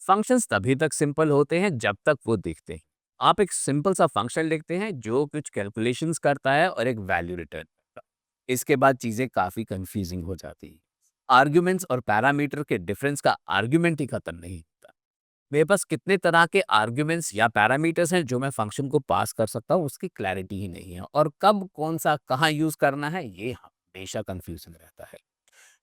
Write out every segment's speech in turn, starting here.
Functions तभी तक simple होते हैं जब तक वो दिखते हैं। आप एक सिंपल सा फंक्शन लिखते हैं जो कुछ कैलकुलेशंस करता है और एक वैल्यू रिटर्न करता है। इसके बाद चीजें काफी कंफ्यूजिंग हो जाती हैं। आर्ग्यूमेंट्स और पैरामीटर के डिफरेंस का आर्ग्यूमेंट ही खत्म नहीं होता। मेरे पास कितने तरह के आर्ग्यूमेंट्स या पैरामीटर्स हैं जो मैं फंक्शन को पास कर सकता हूँ, उसकी क्लैरिटी ही नहीं है, और कब कौन सा कहाँ यूज करना है ये हमेशा कंफ्यूजन रहता है।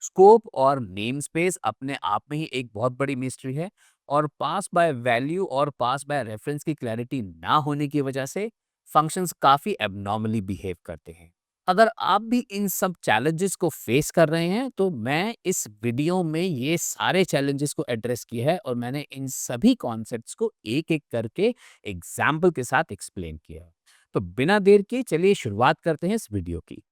स्कोप और नेम स्पेस अपने आप में ही एक बहुत बड़ी मिस्ट्री है, और पास बाय वैल्यू और पास बाय रेफरेंस की क्लैरिटी ना होने की वजह से फंक्शंस काफी एबनॉर्मली बिहेव करते हैं। अगर आप भी इन सब चैलेंजेस को फेस कर रहे हैं तो मैं इस वीडियो में ये सारे चैलेंजेस को एड्रेस किया है, और मैंने इन सभी कॉन्सेप्ट्स को एक एक करके एग्जाम्पल के साथ एक्सप्लेन किया है। तो बिना देर के चलिए शुरुआत करते हैं इस वीडियो की।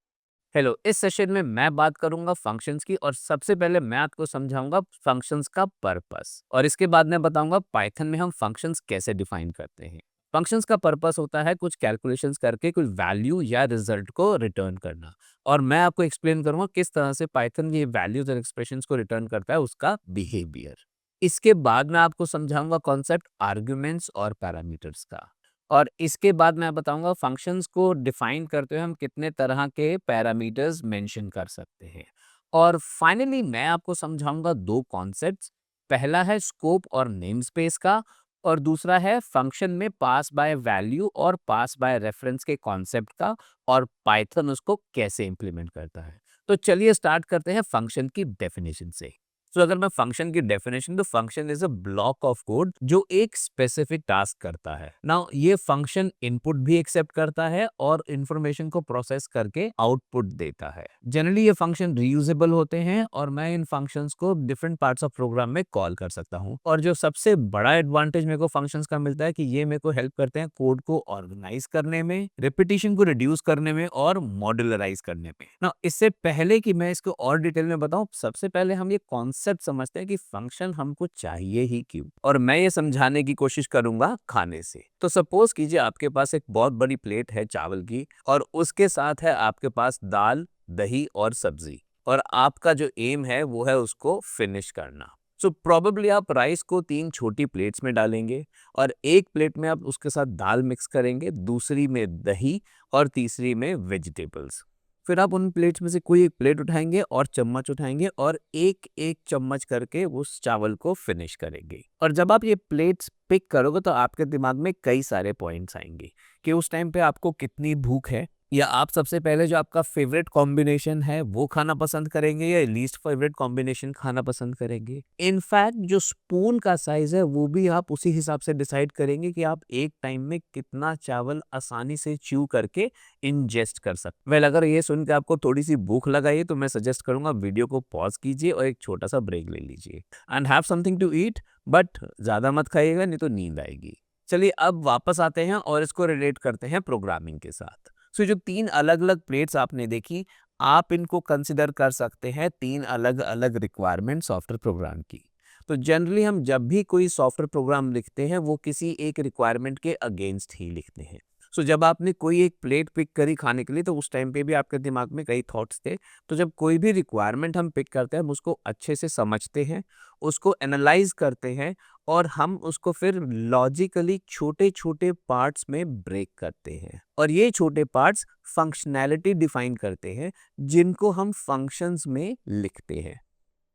हेलो, इस सेशन में मैं बात करूंगा फंक्शंस की, और सबसे पहले मैं आपको समझाऊंगा फंक्शंस का पर्पस, और इसके बाद मैं बताऊंगा पाइथन में हम फंक्शंस कैसे डिफाइन करते हैं। फंक्शंस का पर्पस होता है कुछ कैलकुलेशंस करके कुछ वैल्यू या रिजल्ट को रिटर्न करना, और मैं आपको एक्सप्लेन करूंगा किस तरह से पाइथन ये वैल्यूज और एक्सप्रेशंस को रिटर्न करता है, उसका बिहेवियर। इसके बाद मैं आपको समझाऊंगा कॉन्सेप्ट आर्ग्यूमेंट्स और पैरामीटर्स का, और इसके बाद मैं बताऊंगा फंक्शंस को डिफाइन करते हुए हम कितने तरह के पैरामीटर्स मेंशन कर सकते हैं। और फाइनली मैं आपको समझाऊंगा दो कॉन्सेप्ट्स। पहला है स्कोप और नेम स्पेस का, और दूसरा है फंक्शन में पास बाय वैल्यू और पास बाय रेफरेंस के कॉन्सेप्ट का, और पाइथन उसको कैसे इंप्लीमेंट करता है। तो चलिए स्टार्ट करते हैं फंक्शन की डेफिनेशन से। तो अगर मैं फंक्शन की डेफिनेशन, तो function is a block of code जो एक स्पेसिफिक टास्क करता है। नाउ ये फंक्शन इनपुट भी एक्सेप्ट करता है और इंफॉर्मेशन को प्रोसेस करके आउटपुट देता है। जनरली ये फंक्शन रीयूजेबल होते हैं, और मैं इन फंक्शंस को डिफरेंट पार्ट्स ऑफ प्रोग्राम में कॉल कर सकता हूँ। और जो सबसे बड़ा एडवांटेज मेरे को फंक्शंस का मिलता है कि ये मेरे को हेल्प करते हैं कोड को ऑर्गेनाइज करने में, रिपीटिशन को रिड्यूस करने में, और मॉड्यूलराइज करने में। ना इससे पहले कि मैं इसको और डिटेल में बताऊं, सबसे पहले हम ये कॉन्सेप्ट समझते हैं कि फंक्शन हमको चाहिए ही क्यों, और मैं ये समझाने की कोशिश करूंगा खाने से। तो सपोज कीजिए आपके पास एक बहुत बड़ी प्लेट है चावल की, और उसके साथ है आपके पास दाल, दही और सब्जी, और आपका जो एम है वो है उसको फिनिश करना। सो प्रोबेबली आप राइस को 3 छोटी प्लेट्स में डालेंगे, और एक प्लेट में आप उसके साथ दाल मिक्स करेंगे, दूसरी में दही, और तीसरी में वेजिटेबल्स। फिर आप उन प्लेट्स में से कोई एक प्लेट उठाएंगे और चम्मच उठाएंगे, और एक एक चम्मच करके उस चावल को फिनिश करेंगे। और जब आप ये प्लेट्स पिक करोगे तो आपके दिमाग में कई सारे पॉइंट्स आएंगे कि उस टाइम पे आपको कितनी भूख है, या आप सबसे पहले जो आपका फेवरेट कॉम्बिनेशन है वो खाना पसंद करेंगे, या लीस्ट फेवरेट कॉम्बिनेशन खाना पसंद करेंगे। इनफैक्ट जो स्पून का साइज है वो भी आप उसी हिसाब से डिसाइड करेंगे कि आप एक टाइम में कितना चावल आसानी से च्यू करके इंजेस्ट कर सकते। वेल, अगर ये सुन के आपको थोड़ी सी भूख लगाई तो मैं सजेस्ट करूंगा वीडियो को पॉज कीजिए और एक छोटा सा ब्रेक ले लीजिए and have something to eat, but ज्यादा मत खाइएगा नहीं तो नींद आएगी। चलिए अब वापस आते हैं और इसको रिलेट करते हैं प्रोग्रामिंग के साथ। सो जो 3 अलग अलग प्लेट्स आपने देखी, आप इनको कंसिडर कर सकते हैं 3 अलग अलग रिक्वायरमेंट सॉफ्टवेयर प्रोग्राम की। तो जनरली हम जब भी कोई सॉफ्टवेयर प्रोग्राम लिखते हैं वो किसी एक रिक्वायरमेंट के अगेंस्ट ही लिखते हैं। सो जब आपने कोई एक प्लेट पिक करी खाने के लिए तो उस टाइम पे भी आपके दिमाग में कई थॉट्स थे। तो जब कोई भी रिक्वायरमेंट हम पिक करते हैं हम उसको अच्छे से समझते हैं, उसको एनालाइज करते हैं, और हम उसको फिर लॉजिकली छोटे छोटे पार्ट्स में ब्रेक करते हैं, और ये छोटे पार्ट्स फंक्शनैलिटी डिफाइन करते हैं जिनको हम फंक्शंस में लिखते हैं।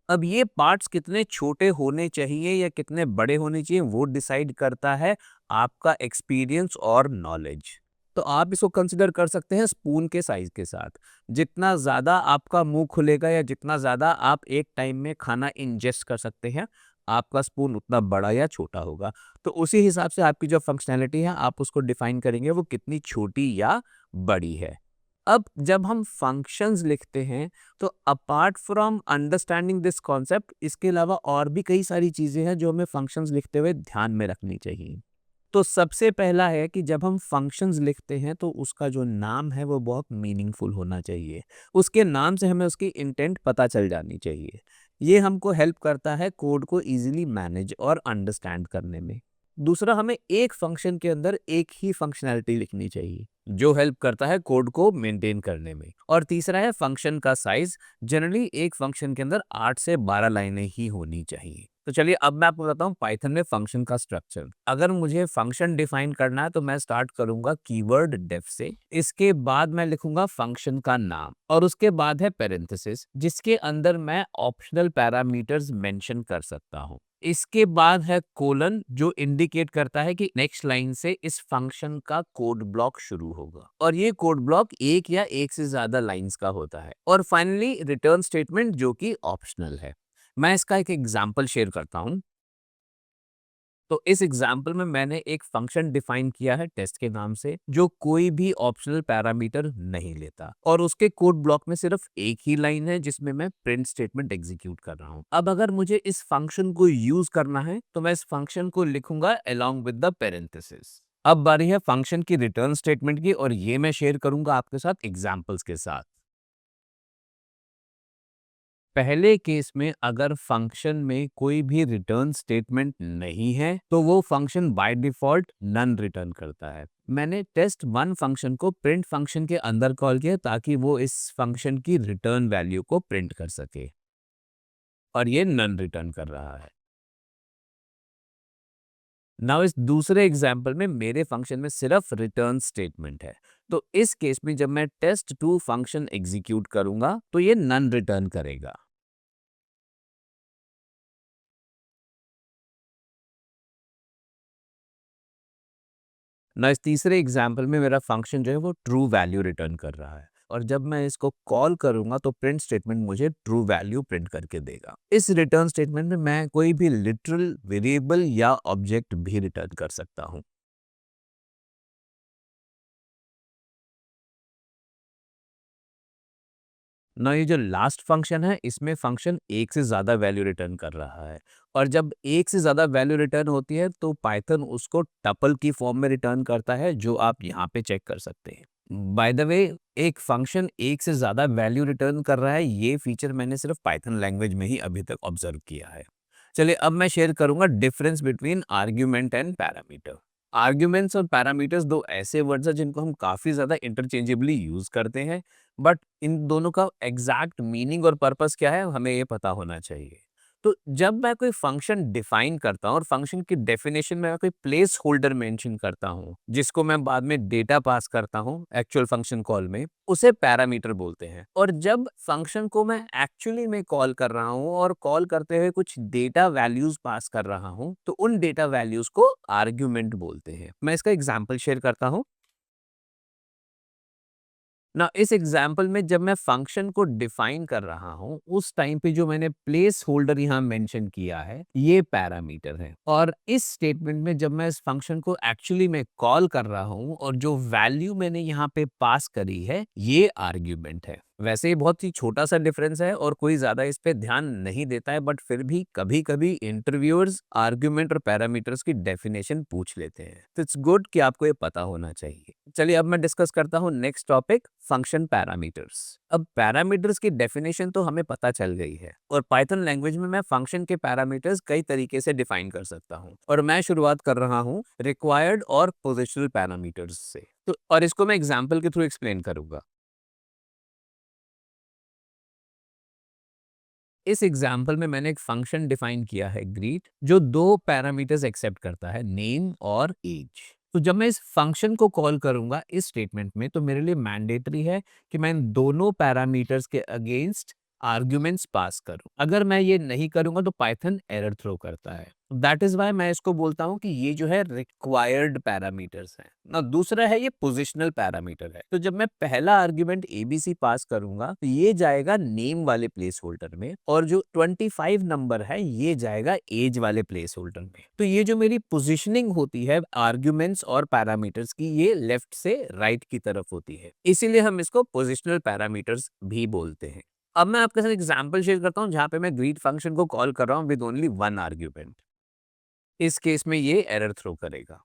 अब ये पार्ट्स कितने छोटे होने चाहिए या कितने बड़े होने चाहिए वो डिसाइड करता है आपका एक्सपीरियंस और नॉलेज। तो आप इसको कंसिडर कर सकते हैं स्पून के साइज के साथ। जितना ज़्यादा आपका मुंह खुलेगा या जितना ज़्यादा आप एक टाइम में खाना इंजेस्ट कर सकते हैं, आपका स्पून उतना बड़ा या छोटा होगा। तो उसी हिसाब से आपकी जो फंक्शनैलिटी है आप उसको डिफाइन करेंगे वो कितनी छोटी या बड़ी है। अब जब हम फंक्शंस लिखते हैं तो apart from understanding this concept, इसके अलावा और भी कई सारी चीजें हैं जो हमें फंक्शंस लिखते हुए ध्यान में रखनी चाहिए। तो सबसे पहला है कि जब हम फंक्शंस लिखते हैं तो उसका जो नाम है वो बहुत मीनिंगफुल होना चाहिए। उसके नाम से हमें उसकी इंटेंट पता चल जानी चाहिए। ये हमको हेल्प करता है कोड को इजीली मैनेज और अंडरस्टैंड करने में। दूसरा, हमें एक फंक्शन के अंदर एक ही फंक्शनैलिटी लिखनी चाहिए जो हेल्प करता है कोड को मेंटेन करने में। और तीसरा है फंक्शन का साइज। जनरली एक फंक्शन के अंदर 8 से 12 लाइनें ही होनी चाहिए। तो चलिए अब मैं आपको बताता हूँ पाइथन में फंक्शन का स्ट्रक्चर। अगर मुझे फंक्शन डिफाइन करना है तो मैं स्टार्ट करूंगा कीवर्ड डेफ से। इसके बाद मैं लिखूंगा फंक्शन का नाम और उसके बाद है पेरेंथेसिस जिसके अंदर मैं ऑप्शनल पैरामीटर्स मेंशन कर सकता हूँ। इसके बाद है कोलन जो इंडिकेट करता है कि नेक्स्ट लाइन से इस फंक्शन का कोड ब्लॉक शुरू होगा और ये कोड ब्लॉक एक या एक से ज्यादा लाइंस का होता है। और फाइनली रिटर्न स्टेटमेंट जो कि ऑप्शनल है। मैं इसका एक एग्जांपल शेयर करता हूँ। तो इस एग्जांपल में मैंने एक फंक्शन डिफाइन किया है टेस्ट के नाम से जो कोई भी ऑप्शनल पैरामीटर नहीं लेता और उसके कोड ब्लॉक में सिर्फ एक ही लाइन है जिसमें मैं प्रिंट स्टेटमेंट एग्जीक्यूट कर रहा हूँ। अब अगर मुझे इस फंक्शन को यूज करना है तो मैं इस फंक्शन को लिखूंगा अलोंग विद द पेरेंथेसिस। अब बारी है फंक्शन की रिटर्न स्टेटमेंट की और ये मैं शेयर करूंगा आपके साथ एग्जाम्पल्स के साथ। पहले केस में अगर फंक्शन में कोई भी रिटर्न स्टेटमेंट नहीं है तो वो function by default none return करता है। मैंने टेस्ट वन फंक्शन को प्रिंट फंक्शन के अंदर कॉल किया ताकि वो इस फंक्शन की रिटर्न वैल्यू को प्रिंट कर सके और ये नन रिटर्न कर रहा है। नाउ इस दूसरे एग्जाम्पल में मेरे फंक्शन में सिर्फ रिटर्न स्टेटमेंट है। तो इस केस में जब मैं टेस्ट टू फंक्शन एग्जीक्यूट करूंगा तो ये नन रिटर्न करेगा। ना इस तीसरे एग्जाम्पल में मेरा फंक्शन जो है वो ट्रू वैल्यू रिटर्न कर रहा है और जब मैं इसको कॉल करूंगा तो प्रिंट स्टेटमेंट मुझे ट्रू वैल्यू प्रिंट करके देगा। इस रिटर्न स्टेटमेंट में मैं कोई भी लिटरल वेरिएबल या ऑब्जेक्ट भी रिटर्न कर सकता हूं। ना ये जो लास्ट फंक्शन है इसमें फंक्शन एक से ज्यादा वैल्यू रिटर्न कर रहा है और जब एक से ज्यादा वैल्यू रिटर्न होती है तो पाइथन उसको टपल की फॉर्म में रिटर्न करता है जो आप यहाँ पे चेक कर सकते हैं। बाय द वे एक फंक्शन एक से ज्यादा वैल्यू रिटर्न कर रहा है ये फीचर मैंने सिर्फ पाइथन लैंग्वेज में ही अभी तक ऑब्जर्व किया है। चलिए अब मैं शेयर करूंगा difference between argument and parameter. Arguments और पैरामीटर्स दो ऐसे वर्ड्स हैं जिनको हम काफी ज्यादा इंटरचेंजेबली यूज करते हैं बट इन दोनों का एग्जैक्ट मीनिंग और पर्पस क्या है हमें ये पता होना चाहिए। तो जब मैं कोई फंक्शन डिफाइन करता हूँ और फंक्शन की डेफिनेशन में मैं कोई प्लेस होल्डर मेंशन करता हूँ जिसको मैं बाद में डेटा पास करता हूँ एक्चुअल फंक्शन कॉल में उसे पैरामीटर बोलते हैं। और जब फंक्शन को मैं एक्चुअली में कॉल कर रहा हूँ और कॉल करते हुए कुछ डेटा वैल्यूज पास कर रहा हूँ तो उन डेटा वैल्यूज को आर्ग्यूमेंट बोलते हैं। मैं इसका एग्जाम्पल शेयर करता हूँ ना। इस एग्जाम्पल में जब मैं फंक्शन को डिफाइन कर रहा हूं उस टाइम पे जो मैंने प्लेस होल्डर यहाँ मेंशन किया है ये पैरामीटर है और इस स्टेटमेंट में जब मैं इस फंक्शन को एक्चुअली में कॉल कर रहा हूं और जो वैल्यू मैंने यहाँ पे पास करी है ये आर्ग्यूमेंट है। वैसे ये बहुत ही छोटा सा डिफरेंस है और कोई ज्यादा इस पे ध्यान नहीं देता है बट फिर भी कभी कभी इंटरव्यूअर्स आर्ग्यूमेंट और पैरामीटर्स की डेफिनेशन पूछ लेते हैं तो इट्स गुड कि आपको ये पता होना चाहिए। चलिए अब मैं डिस्कस करता हूँ नेक्स्ट टॉपिक फंक्शन पैरामीटर्स। अब पैरामीटर्स की डेफिनेशन तो हमें पता चल गई है और पाइथन लैंग्वेज में मैं फंक्शन के पैरामीटर्स कई तरीके से डिफाइन कर सकता हूँ और मैं शुरुआत कर रहा हूँ रिक्वायर्ड और पोजिशनल पैरामीटर्स से। तो और इसको मैं एग्जाम्पल के थ्रू एक्सप्लेन करूंगा। इस एग्जाम्पल में मैंने एक फंक्शन डिफाइन किया है ग्रीट जो दो पैरामीटर्स एक्सेप्ट करता है नेम और एज। तो जब मैं इस फंक्शन को कॉल करूंगा इस स्टेटमेंट में तो मेरे लिए मैंडेटरी है कि मैं इन दोनों पैरामीटर्स के अगेंस्ट आर्ग्यूमेंट्स पास करूं। अगर मैं ये नहीं करूंगा तो पाइथन एरर थ्रो करता है। दैट इज वाई मैं इसको बोलता हूं कि ये जो है रिक्वायर्ड पैरामीटर्स है ना। दूसरा है ये पोजिशनल पैरामीटर है। तो जब मैं पहला आर्ग्यूमेंट एबीसी पास करूंगा तो ये जाएगा नेम वाले प्लेस होल्डर में और जो 25 नंबर है ये जाएगा एज वाले प्लेस होल्डर में। तो ये जो मेरी पोजिशनिंग होती है आर्ग्यूमेंट्स और पैरामीटर्स की ये लेफ्ट से राइट की तरफ होती है इसीलिए हम इसको पोजिशनल पैरामीटर्स भी बोलते हैं। अब मैं आपके साथ एग्जांपल शेयर करता हूं जहां पे मैं ग्रीट फंक्शन को कॉल कर रहा हूं विद ओनली वन आर्ग्यूमेंट। इस केस में ये एरर थ्रो करेगा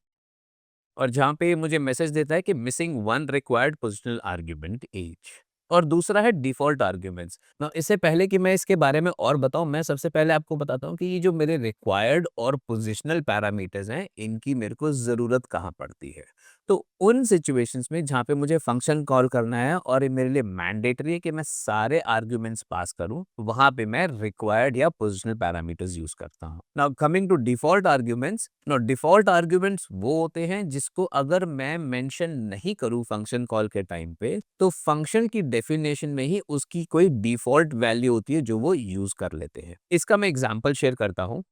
और जहां पे ये मुझे मैसेज देता है कि missing one required positional argument age. और दूसरा है डिफॉल्ट आर्ग्यूमेंट्स ना। इससे पहले कि मैं इसके बारे में और बताऊं मैं सबसे पहले आपको बताता हूं कि ये जो मेरे रिक्वायर्ड और पोजिशनल पैरामीटर्स हैं इनकी मेरे को जरूरत कहाँ पड़ती है। तो उन सिचुएशंस में जहाँ पे मुझे फंक्शन कॉल करना है और ये मेरे लिए मैंडेटरी है कि मैं सारे आर्ग्यूमेंट्स पास करूँ, वहाँ पे मैं रिक्वायर्ड या पोजिशनल पैरामीटर्स यूज़ करता हूँ। Now coming to default arguments, now default arguments वो होते हैं जिसको अगर मैं मेंशन नहीं करूँ फंक्शन कॉल के टाइम पे, तो फंक्शन की डेफिनेशन में ही उसकी कोई डिफ़ॉल्ट वैल्यू होती है जो वो यूज़ कर लेते हैं। इसका मैं एग्ज़ाम्पल शेयर करता हूँ।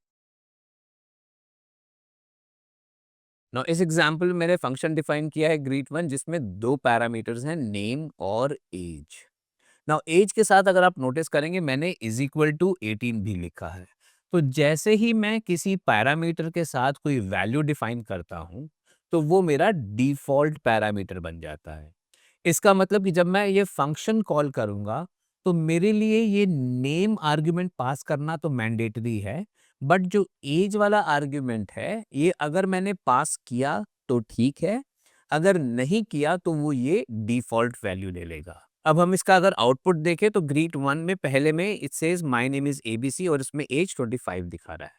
नाउ इस एग्जांपल में मैंने फंक्शन डिफाइन किया है ग्रीट वन, जिसमें दो पैरामीटर्स हैं, नेम और एज। नाउ एज के साथ अगर आप नोटिस करेंगे मैंने इज इक्वल टू 18 भी लिखा है। तो जैसे ही मैं किसी पैरामीटर के साथ कोई वैल्यू डिफाइन करता हूं, तो वो मेरा डिफॉल्ट पैरामीटर बन जाता है। इसका मतलब कि जब मैं ये फंक्शन कॉल करूंगा, तो मेरे लिए ये नेम आर्ग्यूमेंट पास करना तो मैंडेटरी है, बट जो एज वाला आर्ग्यूमेंट है, ये अगर मैंने पास किया तो ठीक है, अगर नहीं किया तो वो ये डिफॉल्ट वैल्यू ले लेगा। अब हम इसका अगर आउटपुट देखें तो ग्रीट वन में पहले में it says my name is ABC और इसमें एज 25 दिखा रहा है।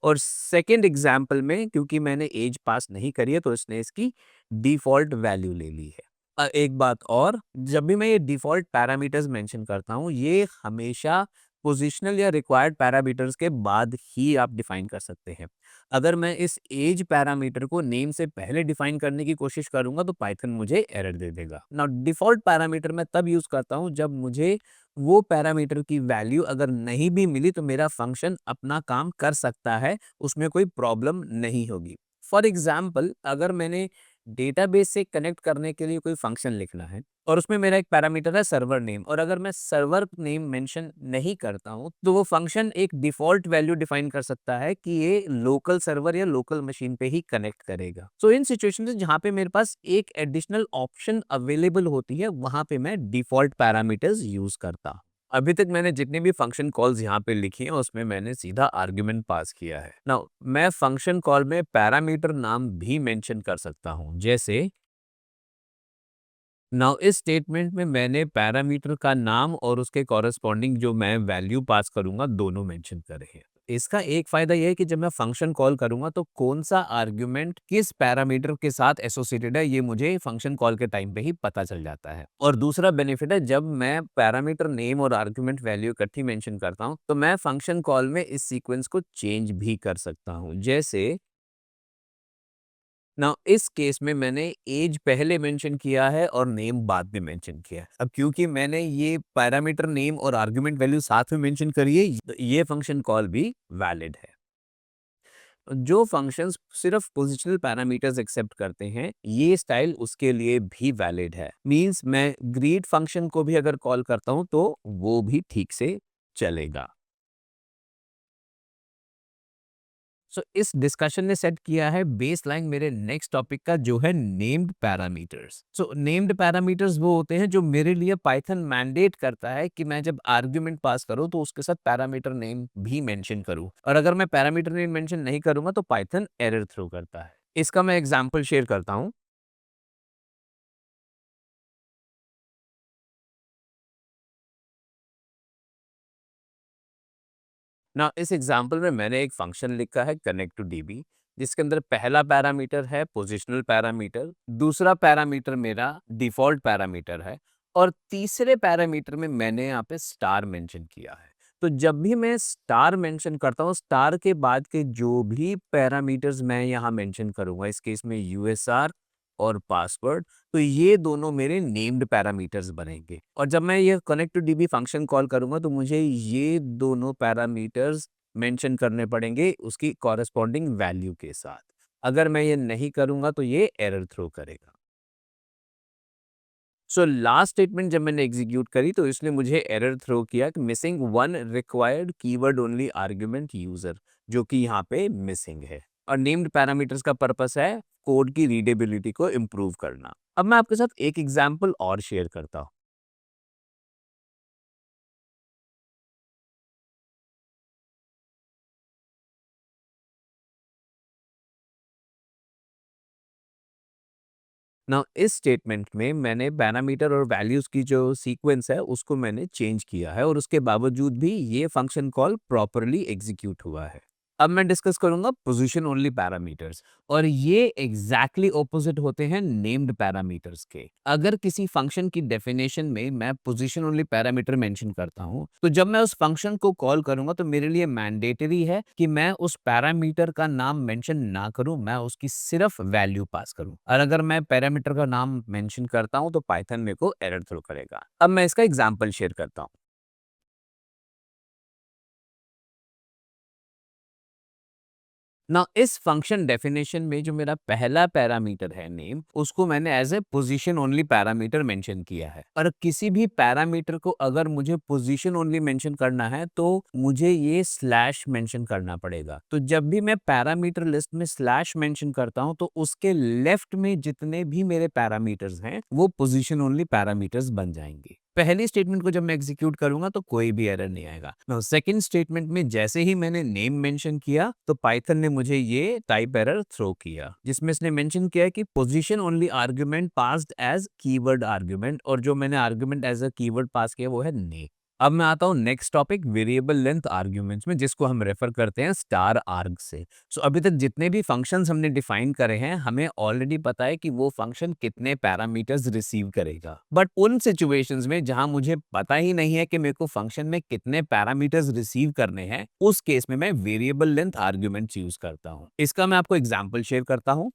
और सेकंड एग्जांपल में क्योंकि मैंने एज पास नहीं करी है, तो इसने इसकी डिफॉल्ट वैल्यू ले ली है। एक बात और, जब भी मैं ये डिफ़ॉल्ट पैरामीटर्स मेंशन करता हूँ, ये हमेशा पोज़िशनल या रिक्वायर्ड पैरामीटर्स के बाद ही आप डिफ़ाइन कर सकते हैं। अगर मैं इस ऐज पैरामीटर को नेम से पहले डिफ़ाइन करने की कोशिश करूँगा, तो पाइथन मुझे एरर दे देगा। नाउ डिफ़ॉल्ट पैरामीटर मैं तब यूज़ करता हूँ, जब मुझे वो पैरामीटर की वैल्यू अगर नहीं भी मिली, तो मेरा फ़ंक्शन अपना काम कर सकता है, उसमें कोई प्रॉब्लम नहीं होगी। फॉर एग्ज़ाम्पल, अगर मैंने डेटाबेस से कनेक्ट करने के लिए कोई फंक्शन लिखना है और उसमें मेरा एक पैरामीटर है सर्वर नेम, और अगर मैं सर्वर नेम मेंशन नहीं करता हूं, तो वो फंक्शन एक डिफॉल्ट वैल्यू डिफाइन कर सकता है कि ये लोकल सर्वर या लोकल मशीन पे ही कनेक्ट करेगा। सो इन सिचुएशन में जहां पे मेरे पास एक एडिशनल ऑप्शन अवेलेबल होती है, वहां पे मैं डिफॉल्ट पैरामीटर्स यूज करता हूं। अभी तक मैंने जितनी भी फंक्शन कॉल्स यहाँ पे लिखी हैं, उसमें मैंने सीधा आर्ग्यूमेंट पास किया है। नाउ मैं फंक्शन कॉल में पैरामीटर नाम भी मेंशन कर सकता हूँ, जैसे नाउ इस स्टेटमेंट में मैंने पैरामीटर का नाम और उसके कॉरेस्पॉन्डिंग जो मैं वैल्यू पास करूंगा, दोनों मेंशन करे हैं। इसका एक फायदा यह है कि जब मैं फंक्शन कॉल करूंगा, तो कौन सा आर्ग्यूमेंट किस पैरामीटर के साथ एसोसिएटेड है, ये मुझे फंक्शन कॉल के टाइम पे ही पता चल जाता है। और दूसरा बेनिफिट है, जब मैं पैरामीटर नेम और आर्ग्यूमेंट वैल्यू इकट्ठी मेंशन करता हूं, तो मैं फंक्शन कॉल में इस सीक्वेंस को चेंज भी कर सकता हूं। जैसे नाउ इस केस में मैंने एज पहले मेंशन किया है और नेम बाद में मेंशन किया है। अब क्योंकि मैंने ये पैरामीटर नेम और आर्गुमेंट वैल्यू साथ में मेंशन करी है, तो ये फंक्शन कॉल भी वैलिड है। जो फंक्शंस सिर्फ पोजिशनल पैरामीटर्स एक्सेप्ट करते हैं, ये स्टाइल उसके लिए भी वैलिड है। मींस मैं ग्रीट फंक्शन को भी अगर कॉल करता हूं, तो वो भी ठीक से चलेगा। सो इस डिस्कशन ने सेट किया है बेसलाइन मेरे नेक्स्ट टॉपिक का, जो है नेम्ड पैरामीटर्स। सो नेम्ड पैरामीटर्स वो होते हैं जो मेरे लिए पाइथन मैंडेट करता है कि मैं जब आर्ग्यूमेंट पास करूं, तो उसके साथ पैरामीटर नेम भी मेंशन करूं, और अगर मैं पैरामीटर नेम मेंशन नहीं करूंगा, तो पाइथन एरर थ्रो करता है। इसका मैं एग्जांपल शेयर करता हूं। ना इस एग्जांपल में मैंने एक फंक्शन लिखा है कनेक्ट टू डीबी, जिसके अंदर पहला पैरामीटर है पोजिशनल पैरामीटर, दूसरा पैरामीटर मेरा डिफॉल्ट पैरामीटर है, और तीसरे पैरामीटर में मैंने यहाँ पे स्टार मेंशन किया है। तो जब भी मैं स्टार मेंशन करता हूँ, स्टार के बाद के जो भी पैरामीटर्स मैं यहाँ मेंशन करूंगा, इस केस में यूएसआर और पासवर्ड, तो ये दोनों मेरे नेम्ड पैरामीटर्स बनेंगे। और जब मैं ये connect to DB function call करूंगा, तो मुझे ये दोनों पैरामीटर्स मेंशन करने पड़ेंगे उसकी कॉरेस्पॉन्डिंग वैल्यू के साथ। अगर मैं ये नहीं करूंगा, तो ये एरर थ्रो करेगा। सो लास्ट स्टेटमेंट जब मैंने एग्जीक्यूट करी, तो इसने मुझे एरर थ्रो किया कि missing one required keyword only argument user, जो कि यहाँ पे मिसिंग है। और नेम्ड पैरामीटर्स का पर्पस है कोड की रीडेबिलिटी को इम्प्रूव करना। अब मैं आपके साथ एक एग्जांपल और शेयर करता हूँ। ना इस स्टेटमेंट में मैंने पैरामीटर और वैल्यूज की जो सीक्वेंस है, उसको मैंने चेंज किया है, और उसके बावजूद भी ये फंक्शन कॉल प्रॉपरली एग्जीक्यूट हुआ है। अब मैं डिस्कस करूंगा पोजीशन ओनली पैरामीटर्स, और ये एग्जैक्टली ऑपोजिट होते हैं नेम्ड पैरामीटर्स के। अगर किसी फंक्शन की डेफिनेशन में मैं पोजीशन ओनली पैरामीटर मेंशन करता हूं, तो जब मैं उस फंक्शन को कॉल करूंगा तो मेरे लिए मैंडेटरी है कि मैं उस पैरामीटर का नाम मेंशन ना करूं, मैं उसकी सिर्फ वैल्यू पास करूं। और अगर मैं पैरामीटर का नाम मेंशन करता हूं तो पाइथन मेरे को एरर थ्रो करेगा। अब मैं इसका एग्जांपल शेयर करता हूं। ना इस फंक्शन डेफिनेशन में जो मेरा पहला पैरामीटर है नेम, उसको मैंने as a position only parameter mention किया है। और किसी भी पैरामीटर को अगर मुझे पोजीशन ओनली मेंशन करना है तो मुझे ये स्लैश मेंशन करना पड़ेगा। तो जब भी मैं पैरामीटर लिस्ट में स्लैश मेंशन करता हूं तो उसके लेफ्ट में जितने भी मेरे पैरामीटर्स हैं वो पोजीशन ओनली पैरामीटर्स बन जाएंगे। पहली स्टेटमेंट को जब मैं एग्जीक्यूट करूंगा तो कोई भी एरर नहीं आएगा। नाउ सेकंड स्टेटमेंट में जैसे ही मैंने नेम मेंशन किया तो पाइथन ने मुझे ये टाइप एरर थ्रो किया, जिसमें इसने मेंशन किया है कि position only argument passed as keyword argument, और जो मैंने argument as a keyword pass किया वो है नेम। अब मैं आता हूँ next topic variable length arguments में, जिसको हम रेफर करते हैं स्टार आर्ग से। सो अभी तक जितने भी फंक्शंस हमने डिफाइन करे हैं, हमें ऑलरेडी पता है कि वो फंक्शन कितने पैरामीटर्स रिसीव करेगा। बट उन सिचुएशंस में जहां मुझे पता ही नहीं है कि मेरे को फंक्शन में कितने पैरामीटर्स रिसीव करने हैं, उस केस में मैं वेरिएबल लेंथ आर्ग्यूमेंट यूज करता हूँ। इसका मैं आपको एग्जाम्पल शेयर करता हूँ।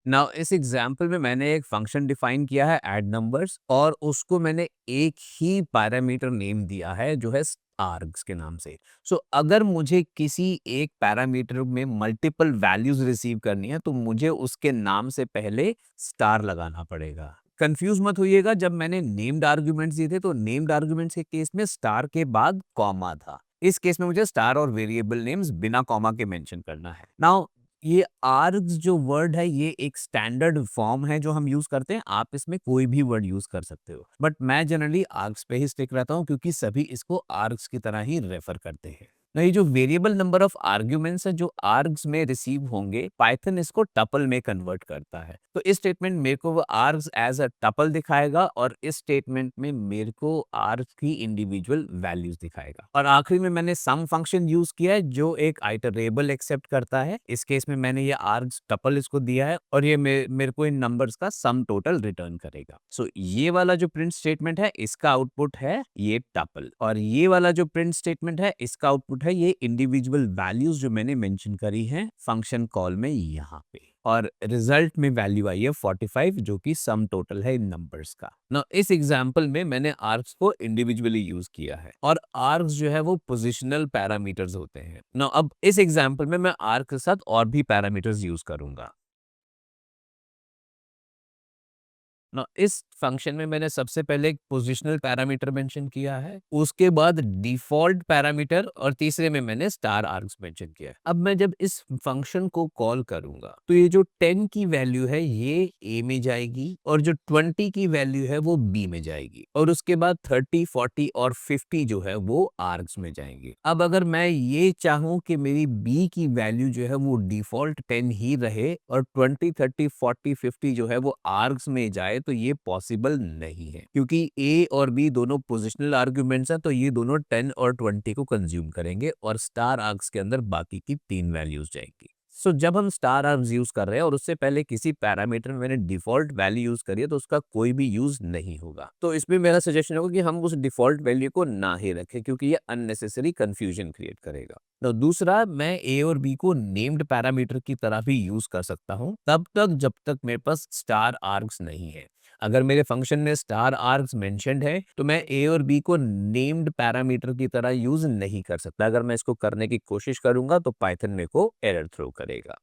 नाउ इस एग्जाम्पल में मैंने एक फंक्शन डिफाइन किया है ऐड नंबर्स, और उसको मैंने एक ही पैरामीटर नेम दिया है जो है आर्ग्स के नाम से। सो अगर मुझे किसी एक पैरामीटर में मल्टीपल वैल्यूज रिसीव करनी है तो मुझे उसके नाम से पहले स्टार लगाना पड़ेगा। कंफ्यूज मत होइएगा, जब मैंने नेम्ड आर्ग्यूमेंट्स दिए थे तो नेम्ड आर्ग्यूमेंट्स के केस में स्टार के बाद कॉमा था। इस केस में मुझे स्टार और वेरिएबल नेम्स बिना कॉमा के मेंशन करना है। नाउ ये आर्ग्स जो वर्ड है ये एक स्टैंडर्ड फॉर्म है जो हम यूज करते हैं। आप इसमें कोई भी वर्ड यूज कर सकते हो, बट मैं जनरली आर्ग्स पे ही स्टिक रहता हूँ क्योंकि सभी इसको आर्ग्स की तरह ही रेफर करते हैं। ना ये जो वेरिएबल नंबर ऑफ आर्ग्यूमेंट्स है जो आर्ग्स में रिसीव होंगे, पाइथन इसको टपल में कन्वर्ट करता है। तो इस स्टेटमेंट मेरे को वो आर्ग्स एज अ टपल दिखाएगा, और इस स्टेटमेंट में मेरे को आर्ग्स की इंडिविजुअल वैल्यूज दिखाएगा। और आखिरी में मैंने सम फंक्शन यूज किया है जो एक आइटरेबल एक्सेप्ट करता है। इस केस में मैंने ये आर्ग्स टपल इसको दिया है, और ये मेरे को इन नंबर्स का सम टोटल रिटर्न करेगा। सो ये वाला जो प्रिंट स्टेटमेंट है इसका आउटपुट है ये टपल, और ये वाला जो प्रिंट स्टेटमेंट है इसका आउटपुट है ये इंडिविजुअल वैल्यूज जो मैंने मेंशन करी हैं फंक्शन कॉल में यहाँ पे। और रिजल्ट में वैल्यू आई है 45, जो कि सम टोटल है इन नंबर्स का। ना इस एग्जांपल में मैंने आर्क्स को इंडिविजुअली यूज किया है, और आर्क्स जो है वो पोजिशनल पैरामीटर्स होते हैं। ना अब इस एग्जांपल में मैं आर्क के साथ और भी पैरामीटर्स यूज करूंगा। ना इस फंक्शन में मैंने सबसे पहले एक पोजिशनल पैरामीटर मेंशन किया है, उसके बाद डिफॉल्ट पैरामीटर, और तीसरे में मैंने स्टार आर्ग्स मेंशन किया है। अब मैं जब इस फंक्शन को कॉल करूंगा तो ये जो 10 की वैल्यू है ये ए में जाएगी, और जो 20 की वैल्यू है वो बी में जाएगी, और उसके बाद 30, 40 और 50 जो है वो आर्ग्स में जाएंगे। अब अगर मैं ये चाहूं कि मेरी बी की वैल्यू जो है वो डिफॉल्ट 10 ही रहे और 20, 30, 40, 50 जो है वो आर्ग्स में जाए, तो ये पॉसिबल नहीं है, क्योंकि ए और बी दोनों पोजिशनल आर्ग्यूमेंट्स हैं, तो ये दोनों 10 और 20 को कंज्यूम करेंगे, और स्टार आर्ग्स के अंदर बाकी की 3 वैल्यूज जाएंगी। सो जब हम स्टार आर्ग्स यूज कर रहे हैं और उससे पहले किसी पैरामीटर में मैंने डिफॉल्ट वैल्यू यूज करी है तो उसका कोई भी यूज नहीं होगा। तो इसमें मेरा सजेशन होगा कि हम उस डिफॉल्ट वैल्यू को ना ही रखें, क्योंकि ये अननेसेसरी कंफ्यूजन क्रिएट करेगा। तो दूसरा, मैं ए और बी को नेम्ड पैरामीटर की तरह भी यूज कर सकता हूं तब तक जब तक मेरे पास स्टार आर्ग्स नहीं है। अगर मेरे फंक्शन में स्टार आर्ग्स मेंशन्ड है तो मैं ए और बी को नेम्ड पैरामीटर की तरह यूज नहीं कर सकता। अगर मैं इसको करने की कोशिश करूंगा तो पाइथन मेरे को एरर थ्रो करेगा।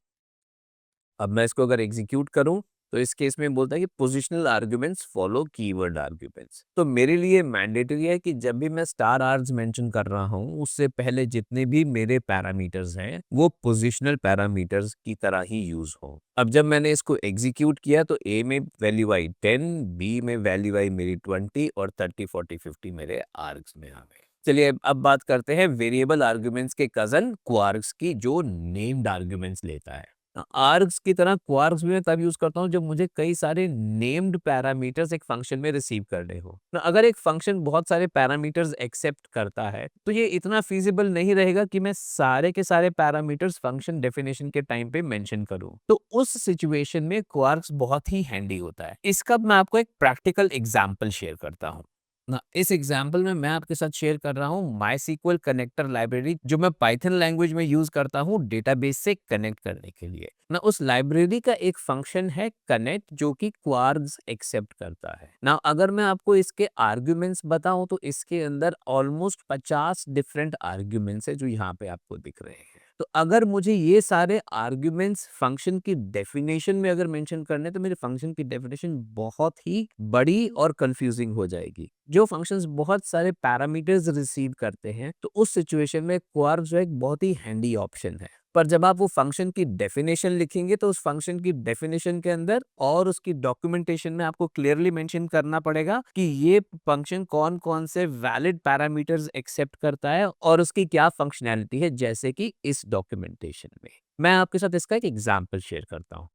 अब मैं इसको अगर एग्जीक्यूट करूं तो इस केस में बोलता है कि positional arguments follow keyword arguments. तो मेरे लिए मैंडेटरी है कि जब भी मैं स्टार आर्ग्स मेंशन कर रहा हूं उससे पहले जितने भी मेरे पैरामीटर्स हैं वो पोजिशनल पैरामीटर्स की तरह ही यूज हो। अब जब मैंने इसको एग्जीक्यूट किया तो ए में वैल्यू आई 10, बी में वैल्यू आई मेरी 20, और 30, 40, 50 मेरे आर्ग्स में आ गए। चलिए अब बात करते हैं वेरिएबल आर्ग्यूमेंट्स के कजन क्वार्क्स की, जो नेम्ड आर्ग्यूमेंट्स लेता है। आर्ग्स की तरह क्वार्क्स भी मैं तब यूज करता हूँ जब मुझे कई सारे नेम्ड पैरामीटर्स एक फंक्शन में रिसीव करने हो। अगर एक फंक्शन बहुत सारे पैरामीटर्स एक्सेप्ट करता है तो ये इतना फीजिबल नहीं रहेगा कि मैं सारे के सारे पैरामीटर्स फंक्शन डेफिनेशन के टाइम पे मेंशन करूँ। तो उस सिचुएशन में क्वार्क्स बहुत ही हैंडी होता है। इसका मैं आपको एक प्रैक्टिकल एग्जाम्पल शेयर करता हूँ ना। इस एग्जाम्पल में मैं आपके साथ शेयर कर रहा हूँ माई कनेक्टर लाइब्रेरी, जो मैं पाइथन लैंग्वेज में यूज करता हूँ डेटाबेस से कनेक्ट करने के लिए ना। उस लाइब्रेरी का एक फंक्शन है कनेक्ट, जो कि क्वार्क्स एक्सेप्ट करता है ना। अगर मैं आपको इसके आर्ग्यूमेंट्स बताऊं तो इसके अंदर ऑलमोस्ट 50 डिफरेंट आर्ग्यूमेंट्स है जो यहाँ पे आपको दिख रहे हैं। तो अगर मुझे ये सारे आर्ग्यूमेंट्स फंक्शन की डेफिनेशन में अगर मेंशन करने, तो मेरे फंक्शन की डेफिनेशन बहुत ही बड़ी और कंफ्यूजिंग हो जाएगी। जो फंक्शंस बहुत सारे पैरामीटर्स रिसीव करते हैं, तो उस सिचुएशन में क्वार्क जो एक बहुत ही हैंडी ऑप्शन है। पर जब आप वो फंक्शन की डेफिनेशन लिखेंगे तो उस फंक्शन की डेफिनेशन के अंदर और उसकी डॉक्यूमेंटेशन में आपको क्लियरली मेंशन करना पड़ेगा कि ये फंक्शन कौन कौन से वैलिड पैरामीटर्स एक्सेप्ट करता है और उसकी क्या फंक्शनैलिटी है, जैसे कि इस डॉक्यूमेंटेशन में। मैं आपके साथ इसका एक एग्जांपल शेयर करता हूँ।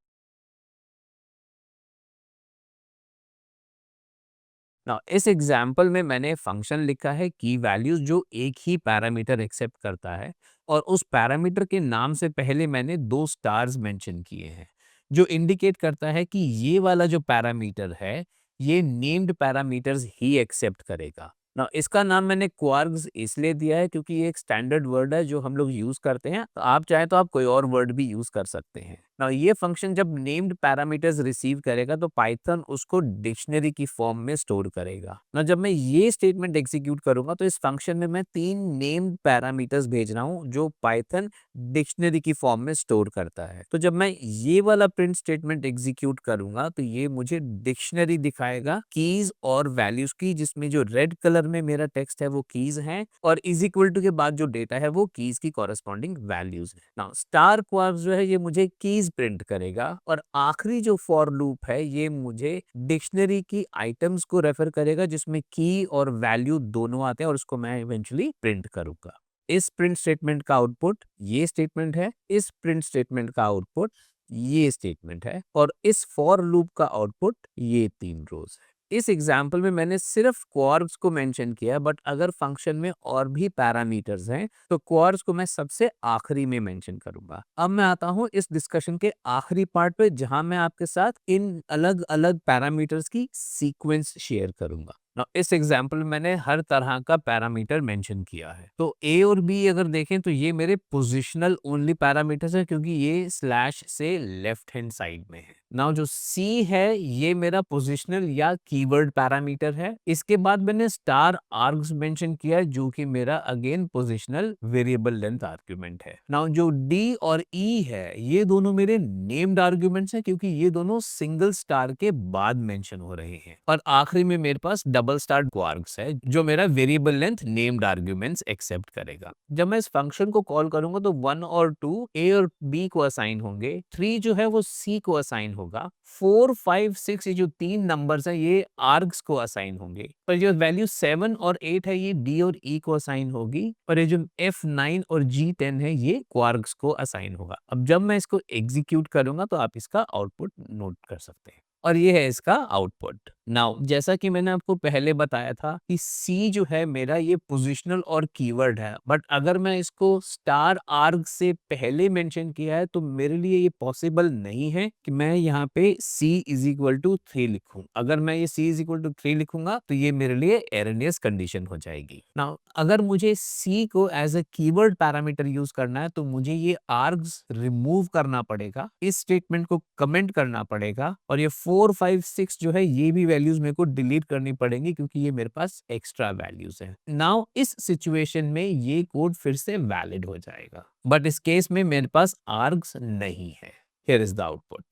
ना इस एग्जाम्पल में मैंने फंक्शन लिखा है की वैल्यूज, जो एक ही पैरामीटर एक्सेप्ट करता है और उस पैरामीटर के नाम से पहले मैंने 2 स्टार्स मेंशन किए हैं, जो इंडिकेट करता है कि ये वाला जो पैरामीटर है ये नेम्ड पैरामीटर्स ही एक्सेप्ट करेगा ना। इसका नाम मैंने क्वार्क्स इसलिए दिया है क्योंकि ये एक स्टैंडर्ड वर्ड है जो हम लोग यूज करते हैं। तो आप चाहे तो आप कोई और वर्ड भी यूज कर सकते हैं ना। ये फंक्शन जब नेम्ड पैरामीटर्स रिसीव करेगा तो पाइथन उसको डिक्शनरी की फॉर्म में स्टोर करेगा ना। जब मैं ये स्टेटमेंट एग्जीक्यूट करूंगा तो इस फंक्शन में मैं 3 नेम्ड पैरामीटर्स भेज रहा हूं जो पाइथन डिक्शनरी की फॉर्म में स्टोर करता है। तो जब मैं ये वाला प्रिंट स्टेटमेंट एग्जीक्यूट करूंगा तो ये मुझे डिक्शनरी दिखाएगा कीज और वैल्यूज की, जिसमें जो रेड कलर में मेरा टेक्स्ट है वो कीज है और इज इक्वल टू के बाद जो डेटा है वो कीज की कॉरेस्पॉन्डिंग वैल्यूज है ना। स्टार क्वार्क्स जो है ये मुझे कीज प्रिंट करेगा और आखिरी जो फॉर लूप है ये मुझे डिक्शनरी की आइटम्स को रेफर करेगा जिसमें की और वैल्यू दोनों आते हैं और उसको मैं इवेंचुअली प्रिंट करूंगा। इस प्रिंट स्टेटमेंट का आउटपुट ये स्टेटमेंट है, इस प्रिंट स्टेटमेंट का आउटपुट ये स्टेटमेंट है और इस फॉर लूप का आउटपुट ये 3 रोज है। इस एग्जाम्पल में मैंने सिर्फ क्वार्क्स को मेंशन किया, बट अगर फंक्शन में और भी पैरामीटर्स हैं तो क्वार्क्स को मैं सबसे आखिरी में मेंशन करूंगा। अब मैं आता हूं इस डिस्कशन के आखिरी पार्ट पे, जहां मैं आपके साथ इन अलग अलग पैरामीटर्स की सीक्वेंस शेयर करूंगा। Now, इस एग्जाम्पल में मैंने हर तरह का पैरामीटर मेंशन किया है। तो ए और बी अगर देखें तो ये मेरे पोजिशनल ओनली पैरामीटर्स है क्योंकि ये स्लैश से लेफ्ट हैंड साइड में है। नाउ जो सी है ये मेरा पोजिशनल या कीवर्ड पैरामीटर है। इसके बाद मैंने स्टार आर्ग्स मेंशन किया है जो कि मेरा again positional variable length argument है। नाउ जो डी और ई है ये दोनों मेरे नेम्ड आर्ग्यूमेंट्स हैं क्योंकि ये दोनों सिंगल स्टार के बाद मेंशन हो रहे हैं। और आखिरी में मेरे पास डबल स्टार क्वार्क्स है जो मेरा variable length named arguments accept करेगा। जब मैं इस फंक्शन को कॉल करूंगा तो 1 और 2 ए और बी को असाइन होंगे, 3 जो है वो सी को असाइन होगा, 4 5 6 ये जो 3 नंबर्स हैं ये आर्ग्स को असाइन होंगे, पर जो वैल्यू 7 और 8 है ये डी और ई को असाइन होगी, और ये जो F9 और G10 है ये क्वार्क्स को असाइन होगा। अब जब मैं इसको एग्जीक्यूट करूंगा तो आप इसका आउटपुट नोट कर सकते हैं और ये है इसका आउटपुट। नाउ जैसा कि मैंने आपको पहले बताया था कि सी जो है मेरा ये पोजिशनल और कीवर्ड है, बट अगर मैं इसको स्टार आर्ग से पहले मेंशन किया है तो मेरे लिए ये पॉसिबल नहीं है कि मैं यहाँ पे c इज इक्वल टू 3 लिखूं। अगर मैं ये c इज इक्वल टू 3 लिखूंगा तो ये मेरे लिए एरनियस कंडीशन हो जाएगी। नाउ अगर मुझे c को as a keyword parameter use करना है तो मुझे ये आर्ग्स रिमूव करना पड़ेगा, इस स्टेटमेंट को कमेंट करना पड़ेगा और ये 4 5 6 जो है ये भी वैल्यूज मेरे को डिलीट करनी पड़ेंगी क्योंकि ये मेरे पास एक्स्ट्रा वैल्यूज हैं। नाउ इस सिचुएशन में ये कोड फिर से वैलिड हो जाएगा, बट इस केस में मेरे पास आर्ग्स नहीं है। Here is the output.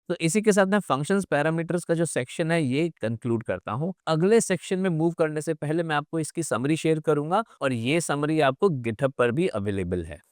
तो इसी के साथ मैं फंक्शंस पैरामीटर्स का जो सेक्शन है ये कंक्लूड करता हूं। अगले सेक्शन में मूव करने से पहले मैं आपको इसकी समरी शेयर करूंगा और ये समरी आपको गिटहब पर भी अवेलेबल है।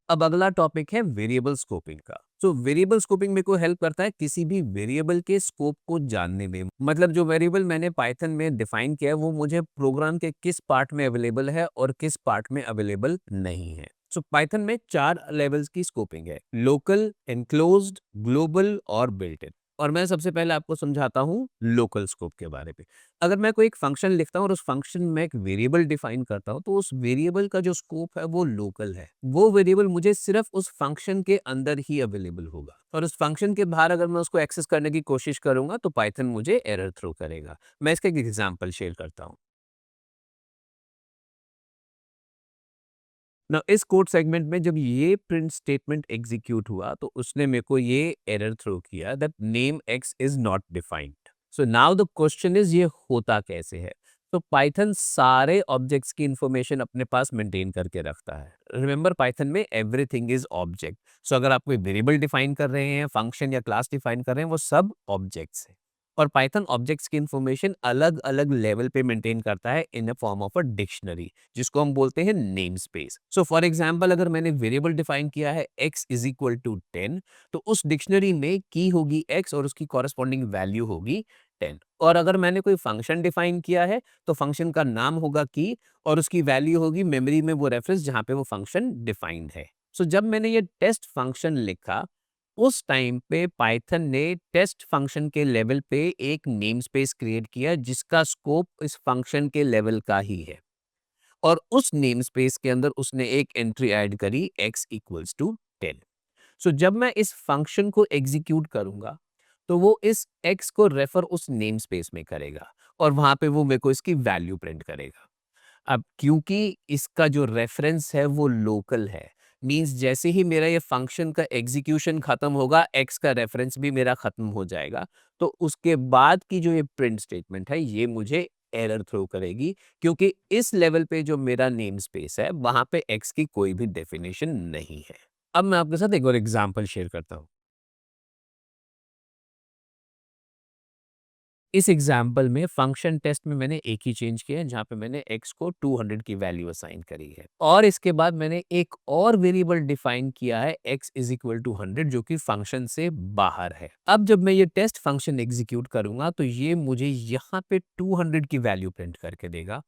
अब अगला टॉपिक है वेरिएबल स्कोपिंग का। तो वेरिएबल स्कोपिंग मेरे को हेल्प करता है किसी भी वेरिएबल के स्कोप को जानने में। मतलब जो वेरिएबल मैंने पाइथन में डिफाइन किया है वो मुझे प्रोग्राम के किस पार्ट में अवेलेबल है और किस पार्ट में अवेलेबल नहीं है। सो पाइथन में 4 लेवल्स की स्कोपिंग है: लोकल, एनक्लोज्ड, ग्लोबल और बिल्ट इन। और मैं सबसे पहले आपको समझाता हूँ लोकल स्कोप के बारे में। अगर मैं कोई एक फंक्शन लिखता हूँ और उस फंक्शन में एक वेरिएबल डिफाइन करता हूँ, तो उस वेरिएबल का जो स्कोप है वो लोकल है। वो वेरिएबल मुझे सिर्फ उस फंक्शन के अंदर ही अवेलेबल होगा, और उस फंक्शन के बाहर अगर मैं उसको एक्सेस करने की कोशिश करूंगा तो पाइथन मुझे एरर थ्रो करेगा। मैं इसका एक एग्जांपल शेयर करता हूँ। ना इस कोड सेगमेंट में जब ये प्रिंट स्टेटमेंट एग्जीक्यूट हुआ तो उसने मेरे को ये एरर थ्रो किया that name x is not defined. So now the question is, ये होता कैसे है? तो पाइथन सारे ऑब्जेक्ट्स की इंफॉर्मेशन अपने पास मेंटेन करके रखता है। रिमेंबर, पाइथन में एवरीथिंग इज ऑब्जेक्ट। सो अगर आप कोई वेरिएबल डिफाइन कर रहे हैं, फंक्शन या क्लास डिफाइन कर रहे हैं, वो सब ऑब्जेक्ट्स हैं। और पाइथन ऑब्जेक्ट्स की इंफॉर्मेशन अलग अलग लेवल पे मेंटेन करता है in a form of a dictionary, जिसको हम बोलते हैं name space. So for example, अगर मैंने वेरिएबल डिफाइन किया है x इज इक्वल टू 10, तो उस डिक्शनरी में की होगी x और उसकी कॉरेस्पॉन्डिंग वैल्यू होगी 10। और अगर मैंने कोई फंक्शन डिफाइन किया है तो फंक्शन का नाम होगा की और उसकी वैल्यू होगी मेमोरी में वो रेफरेंस जहां पे वो फंक्शन डिफाइंड है। सो जब मैंने ये टेस्ट फंक्शन लिखा, उस टाइम पे पाइथन ने टेस्ट फंक्शन के लेवल पे एक नेम स्पेस क्रिएट किया जिसका स्कोप इस फंक्शन के लेवल का ही है, और उस नेम स्पेस के अंदर उसने एक एंट्री ऐड करी x इक्वल्स टू 10। सो जब मैं इस फंक्शन को एग्जीक्यूट करूंगा तो वो इस x को रेफर उस नेम स्पेस में करेगा और वहां पे वो मेरे को इसकी वैल्यू प्रिंट करेगा। अब क्योंकि इसका जो रेफरेंस है वो लोकल है, मींस जैसे ही मेरा ये फंक्शन का एग्जीक्यूशन खत्म होगा, एक्स का रेफरेंस भी मेरा खत्म हो जाएगा। तो उसके बाद की जो ये प्रिंट स्टेटमेंट है ये मुझे एरर थ्रो करेगी, क्योंकि इस लेवल पे जो मेरा नेम स्पेस है वहां पे एक्स की कोई भी डेफिनेशन नहीं है। अब मैं आपके साथ एक और एग्जांपल शेयर करता हूँ। इस एग्जाम्पल में फंक्शन टेस्ट में मैंने एक ही चेंज किया है, जहाँ पे मैंने x को 200 की वैल्यू असाइन करी है, और इसके बाद मैंने एक और वेरिएबल डिफाइन किया है x इज इक्वल टू 100, जो कि फंक्शन से बाहर है। अब जब मैं ये टेस्ट फंक्शन एग्जीक्यूट करूंगा तो ये मुझे यहाँ पे 200 की वैल्यू प्रिंट करके देगा,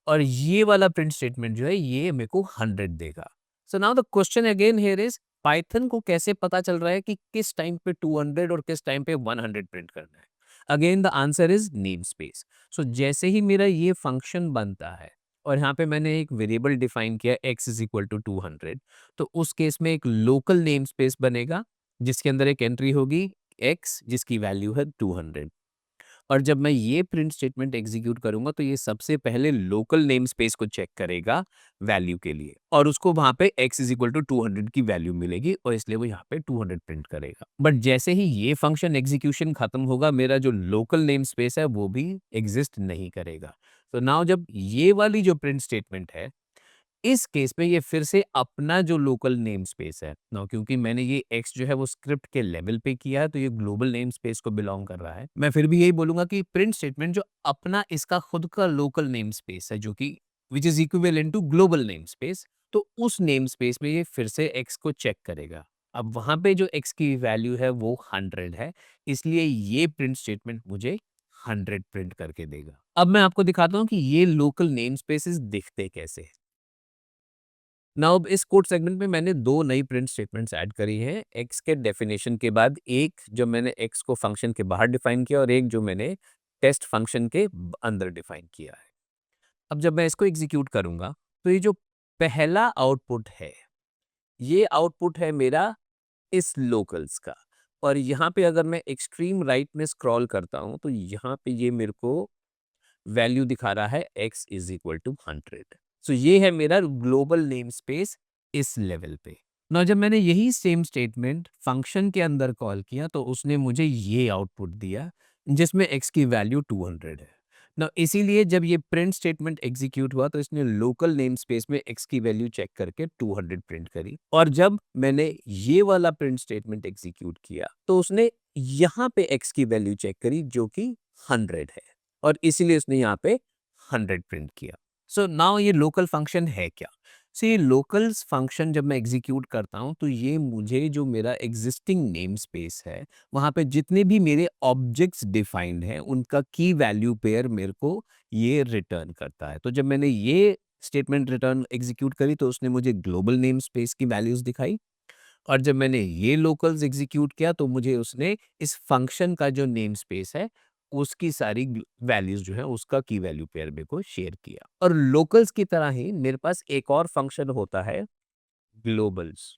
और ये वाला प्रिंट स्टेटमेंट जो है ये मेरे को 100 देगा। So now the question again here is, Python को कैसे पता चल रहा है कि किस टाइम पे 200 और किस टाइम पे 100 प्रिंट करना है? Again the answer is name space. So जैसे ही मेरा ये फंक्शन बनता है और यहाँ पे मैंने एक वेरिएबल डिफाइन किया x इज इक्वल टू 200, तो उस केस में एक लोकल नेम स्पेस बनेगा जिसके अंदर एक एंट्री होगी x जिसकी वैल्यू है 200। और जब मैं ये प्रिंट स्टेटमेंट एग्जीक्यूट करूंगा तो ये सबसे पहले लोकल नेम स्पेस को चेक करेगा वैल्यू के लिए, और उसको वहां पे x इज इक्वल टू 200 की वैल्यू मिलेगी और इसलिए वो यहाँ पे 200 प्रिंट करेगा। बट जैसे ही ये फंक्शन एग्जीक्यूशन खत्म होगा, मेरा जो लोकल नेम स्पेस है वो भी एग्जिस्ट नहीं करेगा। तो नाउ जब ये वाली जो प्रिंट स्टेटमेंट है, इस केस में ये फिर से अपना जो लोकल नेम स्पेस है ना, क्योंकि मैंने ये एक्स जो है वो स्क्रिप्ट के लेवल पे किया है तो ये ग्लोबल नेम स्पेस को बिलोंग कर रहा है। मैं फिर भी यही बोलूंगा कि प्रिंट स्टेटमेंट जो अपना इसका खुद का लोकल नेम स्पेस है, जो कि which is equivalent to global name space, तो उस नेम स्पेस में ये फिर से एक्स को चेक करेगा। अब वहां पे जो एक्स की वैल्यू है वो 100 है, इसलिए ये प्रिंट स्टेटमेंट मुझे 100 प्रिंट करके देगा। अब मैं आपको दिखाता हूँ कि ये लोकल नेम स्पेसेस दिखते कैसे हैं। नाउ अब इस कोड सेगमेंट में मैंने दो नई प्रिंट स्टेटमेंट्स ऐड करी हैं। एक्स के डेफिनेशन के बाद एक जो मैंने एक्स को फंक्शन के बाहर डिफाइन किया, और एक जो मैंने टेस्ट फंक्शन के अंदर डिफाइन किया है। अब जब मैं इसको एग्जीक्यूट करूंगा तो ये जो पहला आउटपुट है, ये आउटपुट है मेरा इस लोकल्स का। और यहाँ पे अगर मैं एक्सट्रीम राइट में स्क्रॉल करता हूँ तो यहाँ पे ये मेरे को वैल्यू दिखा रहा है x इज इक्वल टू 100। सो ये है मेरा ग्लोबल नेम स्पेस इस लेवल पे। ना जब मैंने यही सेम स्टेटमेंट फंक्शन के अंदर कॉल किया तो उसने मुझे ये आउटपुट दिया जिसमें x की वैल्यू 200 है ना। इसीलिए जब ये प्रिंट स्टेटमेंट एग्जीक्यूट हुआ तो इसने लोकल नेम स्पेस में x की वैल्यू चेक करके 200 प्रिंट करी, और जब मैंने ये वाला प्रिंट स्टेटमेंट एग्जीक्यूट किया तो उसने यहाँ पे x की वैल्यू चेक करी जो कि 100 है, और इसीलिए उसने यहाँ पे 100 प्रिंट किया। सो नाउ ये लोकल फंक्शन है क्या? सी लोकल्स फंक्शन जब मैं एग्जीक्यूट करता हूँ तो ये मुझे जो मेरा एग्जिस्टिंग नेम स्पेस है वहाँ पे जितने भी मेरे ऑब्जेक्ट्स डिफाइंड हैं उनका की वैल्यू पेयर मेरे को ये रिटर्न करता है। तो जब मैंने ये स्टेटमेंट रिटर्न एग्जीक्यूट करी तो उसने मुझे ग्लोबल नेम स्पेस की वैल्यूज दिखाई, और जब मैंने ये लोकल्स एग्जीक्यूट किया तो मुझे उसने इस फंक्शन का जो नेम स्पेस है उसकी सारी वैल्यूज जो है उसका की वैल्यू पेयर मेरे को शेयर किया। और लोकल्स की तरह ही मेरे पास एक और फंक्शन होता है ग्लोबल्स।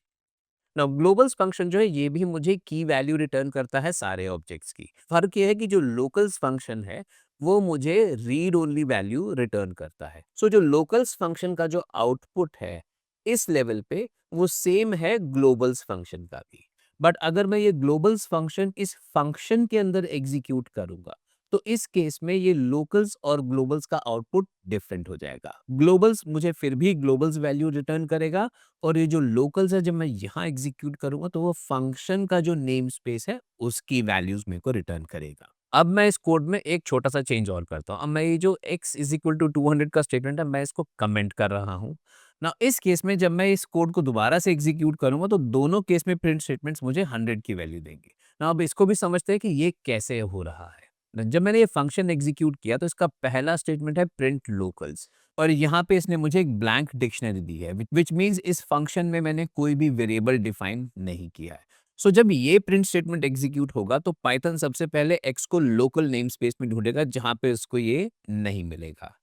नाउ ग्लोबल्स फंक्शन जो है ये भी मुझे की वैल्यू रिटर्न करता है सारे ऑब्जेक्ट्स की। फर्क ये है कि जो लोकल्स फंक्शन है वो मुझे रीड ओनली वैल्यू रिटर्न करता है। सो जो लोकल्स फंक्शन का जो आउटपुट है इस लेवल पे वो सेम है ग्लोबल्स फंक्शन का भी। बट अगर मैं ये ग्लोबल्स फंक्शन इस फंक्शन के अंदर एग्जीक्यूट करूंगा तो इस केस में ये लोकल्स और ग्लोबल्स का आउटपुट डिफरेंट हो जाएगा। ग्लोबल्स मुझे फिर भी ग्लोबल्स वैल्यू रिटर्न करेगा, और ये जो लोकल्स है जब मैं यहाँ एग्जीक्यूट करूंगा तो वो फंक्शन का जो नेम स्पेस है उसकी वैल्यूज मेरे को रिटर्न करेगा। अब मैं इस कोड में एक छोटा सा चेंज और करता हूँ। अब मैं ये जो x इज इक्वल टू 200 का स्टेटमेंट है मैं इसको कमेंट कर रहा हूँ ना। इस केस में जब मैं इस कोड को दोबारा से एग्जीक्यूट करूंगा तो दोनों केस में प्रिंट स्टेटमेंट्स मुझे 100 की वैल्यू देंगे ना। अब इसको भी समझते हैं कि ये कैसे हो रहा है ना। जब मैंने ये फंक्शन एग्जीक्यूट किया तो इसका पहला स्टेटमेंट है प्रिंट लोकल्स, और यहाँ पे इसने मुझे एक ब्लैंक डिक्शनरी दी है विच मीन्स इस फंक्शन में मैंने कोई भी वेरिएबल डिफाइन नहीं किया है। सो जब ये प्रिंट स्टेटमेंट एग्जीक्यूट होगा तो पाइथन सबसे पहले x को लोकल नेम स्पेस में ढूंढेगा जहां पे उसको ये नहीं मिलेगा,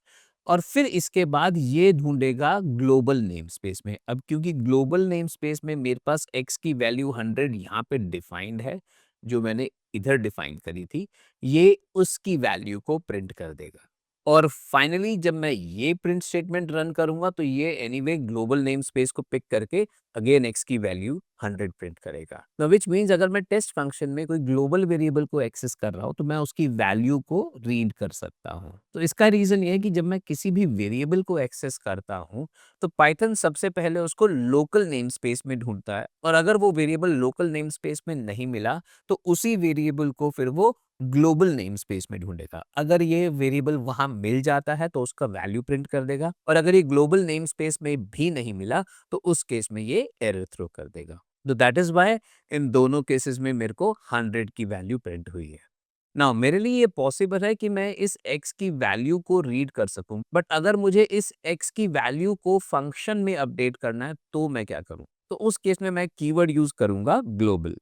और फिर इसके बाद ये ढूंढेगा ग्लोबल नेम स्पेस में। अब क्योंकि ग्लोबल नेम स्पेस में मेरे पास x की वैल्यू 100 यहाँ पे डिफाइंड है जो मैंने इधर डिफाइन करी थी, ये उसकी वैल्यू को प्रिंट कर देगा। और फाइनली जब मैं ये प्रिंट स्टेटमेंट रन करूंगा तो ये एनीवे ग्लोबल नेम स्पेस को पिक करके अगेन x की वैल्यू 100 प्रिंट करेगा। नाउ व्हिच मींस अगर मैं टेस्ट फंक्शन में कोई ग्लोबल वेरिएबल को एक्सेस कर रहा हूं तो मैं उसकी वैल्यू को रीड कर सकता हूं। तो इसका रीजन ये है कि जब मैं किसी भी वेरिएबल को एक्सेस करता हूं तो पाइथन सबसे पहले उसको लोकल नेम स्पेस में ढूंढता है, और अगर वो वेरिएबल लोकल नेम स्पेस में नहीं मिला तो उसी वेरिएबल को फिर वो ग्लोबल नेम स्पेस में ढूंढेगा। अगर ये वेरिएबल वहां मिल जाता है तो उसका वैल्यू प्रिंट कर देगा, और अगर ये ग्लोबल नेम स्पेस में भी नहीं मिला तो उस केस में ये एरर थ्रो कर देगा। तो दैट इज वाई इन दोनों केसेस में मेरे को 100 की वैल्यू प्रिंट हुई है। नाउ मेरे लिए ये पॉसिबल है कि मैं इस x की वैल्यू को रीड कर सकूं, बट अगर मुझे इस x की वैल्यू को फंक्शन में अपडेट करना है तो मैं क्या करूं? तो उस केस में मैं कीवर्ड यूज करूंगा ग्लोबल,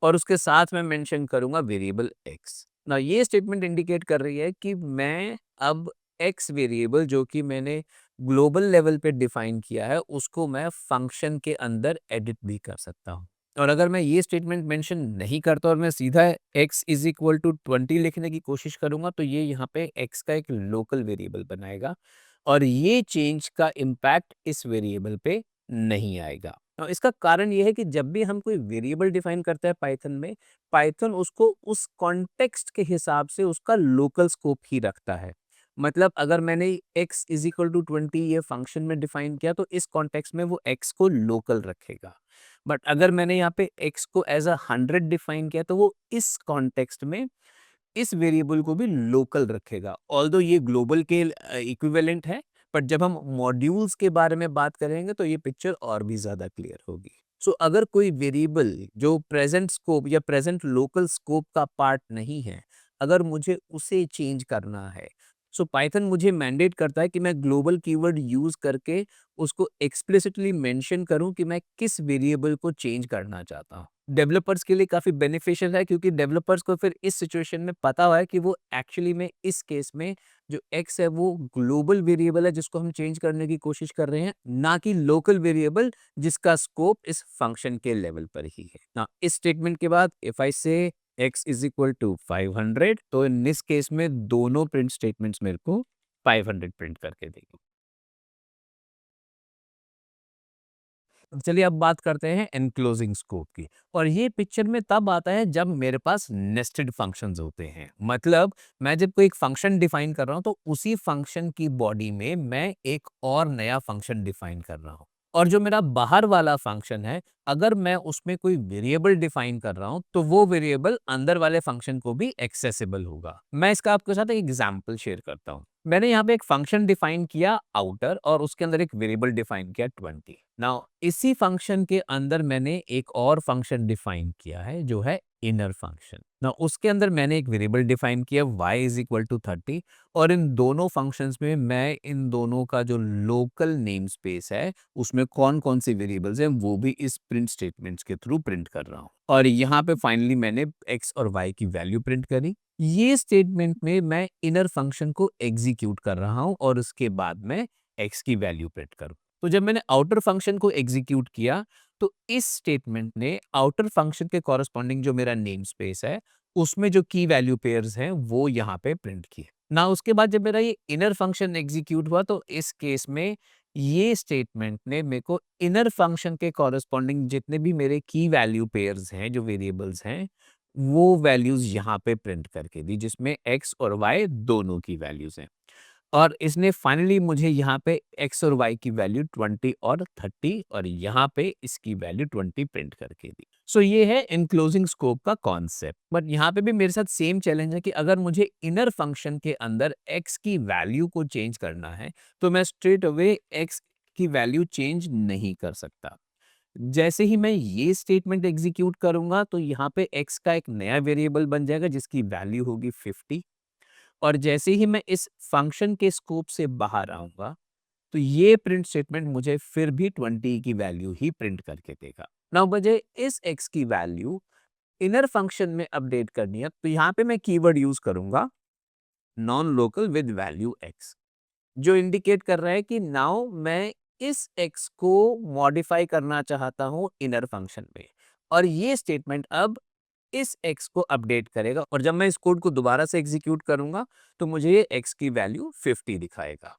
और उसके साथ मैं मेंशन करूंगा वेरिएबल x। ना ये स्टेटमेंट इंडिकेट कर रही है कि मैं अब x वेरिएबल जो कि मैंने ग्लोबल लेवल पे डिफाइन किया है उसको मैं फंक्शन के अंदर एडिट भी कर सकता हूँ। और अगर मैं ये स्टेटमेंट मेंशन नहीं करता और मैं सीधा x इज इक्वल टू 20 लिखने की कोशिश करूंगा तो ये यहाँ पे x का एक लोकल वेरिएबल बनाएगा, और ये चेंज का इम्पैक्ट इस वेरिएबल पे नहीं आएगा। इसका कारण ये है कि जब भी हम कोई वेरिएबल डिफाइन करते हैं पाइथन में, पाइथन उसको उस कॉन्टेक्स्ट के हिसाब से उसका लोकल स्कोप ही रखता है। मतलब अगर मैंने x इज इक्वल टू 20 ये फंक्शन में डिफाइन किया तो इस कॉन्टेक्स्ट में वो x को लोकल रखेगा। बट अगर मैंने यहाँ पे x को एज अ 100 डिफाइन किया तो वो इस कॉन्टेक्स्ट में इस वेरिएबल को भी लोकल रखेगा। ऑल्दो ये ग्लोबल के इक्विवेलेंट है, बट जब हम मॉड्यूल्स के बारे में बात करेंगे तो ये पिक्चर और भी ज्यादा क्लियर होगी। सो अगर कोई वेरिएबल जो प्रेजेंट स्कोप या प्रेजेंट लोकल स्कोप का पार्ट नहीं है, अगर मुझे उसे चेंज करना है, सो पाइथन मुझे मैंडेट करता है कि मैं ग्लोबल कीवर्ड यूज करके उसको एक्सप्लिसिटली मेंशन करूं कि मैं किस वेरिएबल को चेंज करना चाहता हूं। डेवलपर्स के लिए काफ़ी बेनिफिशियल है क्योंकि डेवलपर्स को फिर इस सिचुएशन में पता हुआ है कि वो एक्चुअली में इस केस में जो x है वो ग्लोबल वेरिएबल है जिसको हम चेंज करने की कोशिश कर रहे हैं, ना कि लोकल वेरिएबल जिसका स्कोप इस फंक्शन के लेवल पर ही है ना। इस स्टेटमेंट के बाद इफ आई से x इज इक्वल टू 500 तो इन इस केस में दोनों प्रिंट स्टेटमेंट्स मेरे को 500 प्रिंट करके देंगे। चलिए अब बात करते हैं एनक्लोजिंग स्कोप की, और ये पिक्चर में तब आता है जब मेरे पास नेस्टेड फंक्शंस होते हैं। मतलब मैं जब कोई एक फंक्शन डिफाइन कर रहा हूं तो उसी फंक्शन की बॉडी में मैं एक और नया फंक्शन डिफाइन कर रहा हूं, और जो मेरा बाहर वाला फंक्शन है अगर मैं उसमें कोई वेरिएबल डिफाइन कर रहा हूं तो वो वेरिएबल अंदर वाले फंक्शन को भी एक्सेसिबल होगा। मैं इसका आपके साथ एक एग्जाम्पल शेयर करता हूं। मैंने यहाँ पे एक फंक्शन डिफाइन किया आउटर और उसके अंदर एक वेरिएबल डिफाइन किया 20। नाउ इसी फंक्शन के अंदर मैंने एक और फंक्शन डिफाइन किया है जो है इनर फंक्शन। नाउ उसके अंदर मैंने एक वेरिएबल डिफाइन किया y इज इक्वल टू 30 और इन दोनों फंक्शंस में मैं इन दोनों का जो लोकल नेम स्पेस है उसमें कौन कौन सी वेरिएबल्स हैं वो भी इस प्रिंट स्टेटमेंट्स के थ्रू प्रिंट कर रहा हूँ। और यहाँ पे फाइनली मैंने x और y की वैल्यू प्रिंट करी। ये स्टेटमेंट में मैं इनर फंक्शन को एग्जीक्यूट कर रहा हूं और उसके बाद मैं x की वैल्यू प्रिंट करूं। तो जब मैंने आउटर फंक्शन को एग्जीक्यूट किया तो इस स्टेटमेंट ने आउटर फंक्शन के कॉरस्पॉन्डिंग जो मेरा नेम स्पेस है उसमें जो की वैल्यू पेयर्स हैं वो यहाँ पे प्रिंट किए ना। उसके बाद जब मेरा ये इनर फंक्शन एग्जीक्यूट हुआ तो इस केस में ये स्टेटमेंट ने मेरे को इनर फंक्शन के कॉरस्पॉन्डिंग जितने भी मेरे की वैल्यू पेयर्स हैं जो वेरिएबल्स हैं वो वैल्यूज यहाँ पे प्रिंट करके दी जिसमें x और y दोनों की वैल्यूज हैं। और इसने फाइनली मुझे यहाँ पे x और y की वैल्यू 20 और 30 और यहाँ पे इसकी वैल्यू 20 प्रिंट करके दी। सो ये है इनक्लोजिंग स्कोप का कॉन्सेप्ट। बट यहाँ पे भी मेरे साथ सेम चैलेंज है कि अगर मुझे इनर फंक्शन के अंदर x की वैल्यू को चेंज करना है तो मैं स्ट्रेट अवे x की वैल्यू चेंज नहीं कर सकता। जैसे ही मैं ये स्टेटमेंट एग्जीक्यूट करूंगा तो यहाँ पे x का एक नया वेरिएबल बन जाएगा जिसकी वैल्यू होगी 50 और जैसे ही मैं इस फंक्शन के स्कोप से बाहर आऊंगा तो ये प्रिंट स्टेटमेंट मुझे फिर भी 20 की वैल्यू ही प्रिंट करके देगा। नाउ मुझे इस x की वैल्यू इनर फंक्शन में अपडेट करनी है तो यहाँ पे मैं कीवर्ड यूज करूंगा non local with value x जो इंडिकेट कर रहा है कि नाउ मैं इस x को मॉडिफाई करना चाहता हूं इनर फंक्शन में और ये स्टेटमेंट अब इस x को अपडेट करेगा और जब मैं इस कोड को दोबारा से एग्जीक्यूट करूंगा तो मुझे ये x की वैल्यू 50 दिखाएगा।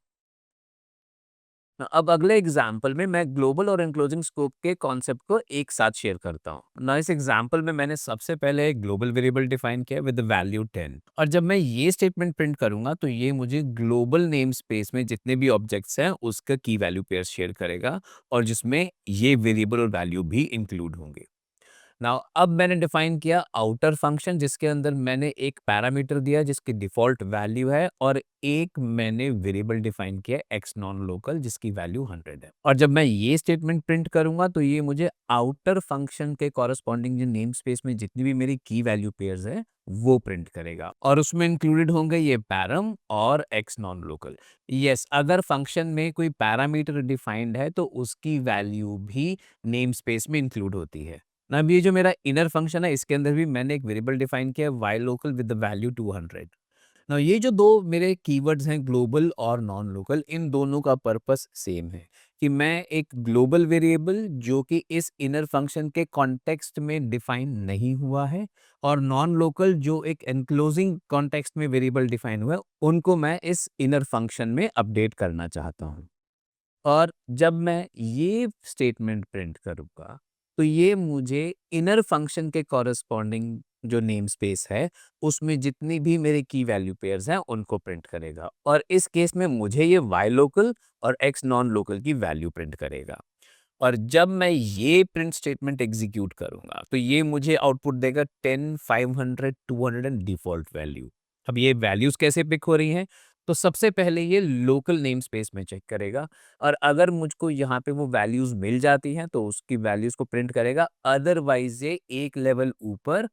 अब अगले एग्जाम्पल में मैं ग्लोबल और एनक्लोजिंग स्कोप के कॉन्सेप्ट को एक साथ शेयर करता हूँ ना। इस एग्जाम्पल में मैंने सबसे पहले एक ग्लोबल वेरिएबल डिफाइन किया विद वैल्यू 10 और जब मैं ये स्टेटमेंट प्रिंट करूंगा तो ये मुझे ग्लोबल नेम स्पेस में जितने भी ऑब्जेक्ट्स हैं उसका की वैल्यू पेयर शेयर करेगा और जिसमें ये वेरिएबल और वैल्यू भी इंक्लूड होंगे। नाउ अब मैंने डिफाइन किया आउटर फंक्शन जिसके अंदर मैंने एक पैरामीटर दिया जिसकी डिफॉल्ट वैल्यू है और एक मैंने वेरिएबल डिफाइन किया एक्स नॉन लोकल जिसकी वैल्यू 100 है। और जब मैं ये स्टेटमेंट प्रिंट करूंगा तो ये मुझे आउटर फंक्शन के कॉरस्पॉन्डिंग जो नेम स्पेस में जितनी भी मेरी की वैल्यू पेयर्स है वो प्रिंट करेगा और उसमें इंक्लूडेड होंगे ये पैरम और एक्स नॉन लोकल। यस, अगर फंक्शन में कोई पैरामीटर डिफाइंड है तो उसकी वैल्यू भी नेम स्पेस में इंक्लूड होती है ना। अब ये जो मेरा इनर फंक्शन है इसके अंदर भी मैंने एक वेरिएबल डिफाइन किया है y local with the value 200। ना ये जो दो मेरे कीवर्ड्स हैं ग्लोबल और नॉन लोकल इन दोनों का पर्पस सेम है कि मैं एक ग्लोबल वेरिएबल जो कि इस इनर फंक्शन के कॉन्टेक्स्ट में डिफाइन नहीं हुआ है और नॉन लोकल जो एक एनक्लोजिंग कॉन्टेक्स्ट में वेरिएबल डिफाइन हुआ है उनको मैं इस इनर फंक्शन में अपडेट करना चाहता हूँ। और जब मैं ये स्टेटमेंट प्रिंट करूँगा, तो ये मुझे इनर फंक्शन के कॉरस्पॉन्डिंग जो नेम स्पेस है, उसमें जितनी भी मेरे की वैल्यू पेयर्स हैं, उनको प्रिंट करेगा। और इस केस में मुझे ये y लोकल और x नॉन लोकल की वैल्यू प्रिंट करेगा। और जब मैं ये प्रिंट स्टेटमेंट एग्जीक्यूट करूँगा, तो ये मुझे आउटपुट देगा 10, 500, 200 एंड डिफ़ॉल्ट वैल्यू। अब ये वैल्यूज़ कैसे पिक हो रही हैं? तो सबसे पहले ये लोकल नेम स्पेस में चेक करेगा और अगर मुझको यहाँ पे वो वैल्यूज़ मिल जाती हैं, तो उसकी वैल्यूज़ को प्रिंट करेगा। अदरवाइज़ ये एक लेवल ऊपर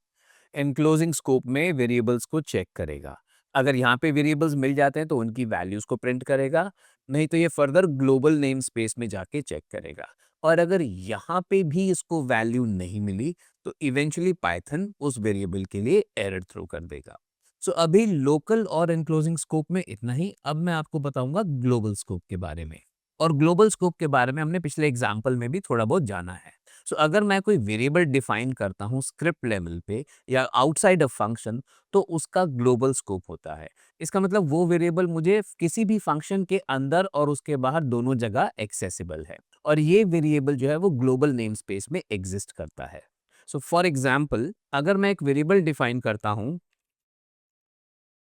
एनक्लोजिंग स्कोप में वेरिएबल्स को चेक करेगा। अगर यहाँ पे वेरिएबल्स मिल जाते हैं तो उनकी वैल्यूज़ को प्रिंट करेगा, नहीं तो ये फर्दर ग्लोबल नेम स्पेस में जाके चेक करेगा। और अगर यहाँ पे भी इसको वैल्यू नहीं मिली तो इवेंचुअली पाइथन उस वेरिएबल के लिए एरर थ्रो कर देगा। सो अभी लोकल और एनक्लोजिंग स्कोप में इतना ही। अब मैं आपको बताऊंगा ग्लोबल स्कोप के बारे में। और ग्लोबल स्कोप के बारे में हमने पिछले एग्जाम्पल में भी थोड़ा बहुत जाना है। सो अगर मैं कोई वेरिएबल डिफाइन करता हूँ स्क्रिप्ट लेवल पे या आउटसाइड ऑफ फंक्शन तो उसका ग्लोबल स्कोप होता है। इसका मतलब वो वेरिएबल मुझे किसी भी फंक्शन के अंदर और उसके बाहर दोनों जगह एक्सेसिबल है और ये वेरिएबल जो है वो ग्लोबल नेम स्पेस में एग्जिस्ट करता है। सो फॉर एग्जाम्पल अगर मैं एक वेरिएबल डिफाइन करता हूँ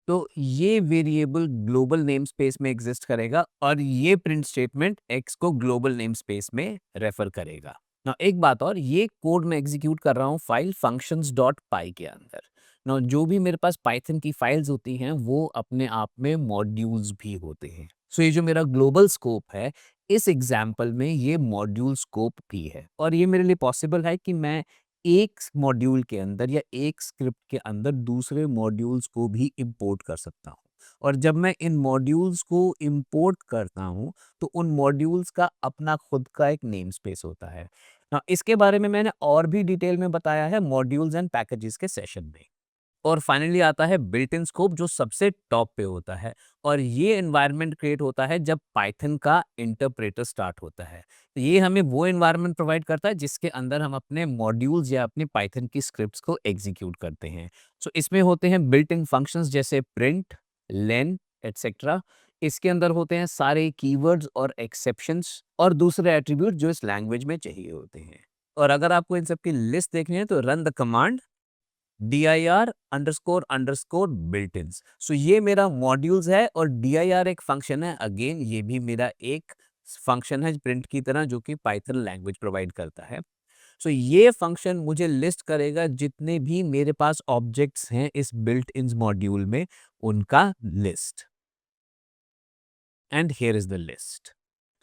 तो ये वेरिएबल ग्लोबल नेम स्पेस में एग्जिस्ट करेगा और ये प्रिंट स्टेटमेंट x को ग्लोबल नेम स्पेस में रेफर करेगा। ना एक बात और, ये कोड मैं एग्जीक्यूट कर रहा हूँ फाइल functions.py के अंदर। ना जो भी मेरे पास पाइथन की फाइल्स होती हैं वो अपने आप में मॉड्यूल्स भी होते हैं। सो ये जो मेरा ग्लोबल स्कोप है, इस एग्जाम्पल में ये मॉड्यूल स्कोप भी है और ये मेरे लिए पॉसिबल है कि मैं एक मॉड्यूल के अंदर या एक स्क्रिप्ट के अंदर दूसरे मॉड्यूल्स को भी इंपोर्ट कर सकता हूँ। और जब मैं इन मॉड्यूल्स को इंपोर्ट करता हूँ तो उन मॉड्यूल्स का अपना खुद का एक नेम स्पेस होता है। हाँ, इसके बारे में मैंने और भी डिटेल में बताया है मॉड्यूल्स एंड पैकेजेस के सेशन में। और फाइनली आता है बिल्ट इन स्कोप जो सबसे टॉप पे होता है और ये एनवायरनमेंट क्रिएट होता है जब पाइथन का इंटरप्रेटर स्टार्ट होता है। तो ये हमें वो एनवायरनमेंट प्रोवाइड करता है जिसके अंदर हम अपने मॉड्यूल्स या अपने पाइथन की स्क्रिप्ट्स को एग्जीक्यूट करते हैं। सो इसमें होते हैं बिल्ट इन फंक्शंस जैसे प्रिंट, लेन, एटसेट्रा। इसके अंदर होते हैं सारे कीवर्ड्स और एक्सेप्शंस और दूसरे एट्रीब्यूट जो इस लैंग्वेज में चाहिए होते हैं। और अगर आपको इन सब की लिस्ट देखनी है तो run the command dir___ built-ins। सो ये मेरा मॉड्यूल्स है और dir एक फंक्शन है। अगेन ये भी मेरा एक फंक्शन है प्रिंट की तरह जो कि पाइथन लैंग्वेज प्रोवाइड करता है। सो ये फंक्शन मुझे लिस्ट करेगा जितने भी मेरे पास ऑब्जेक्ट्स हैं इस बिल्ट इन मॉड्यूल में, उनका list. And here is the list.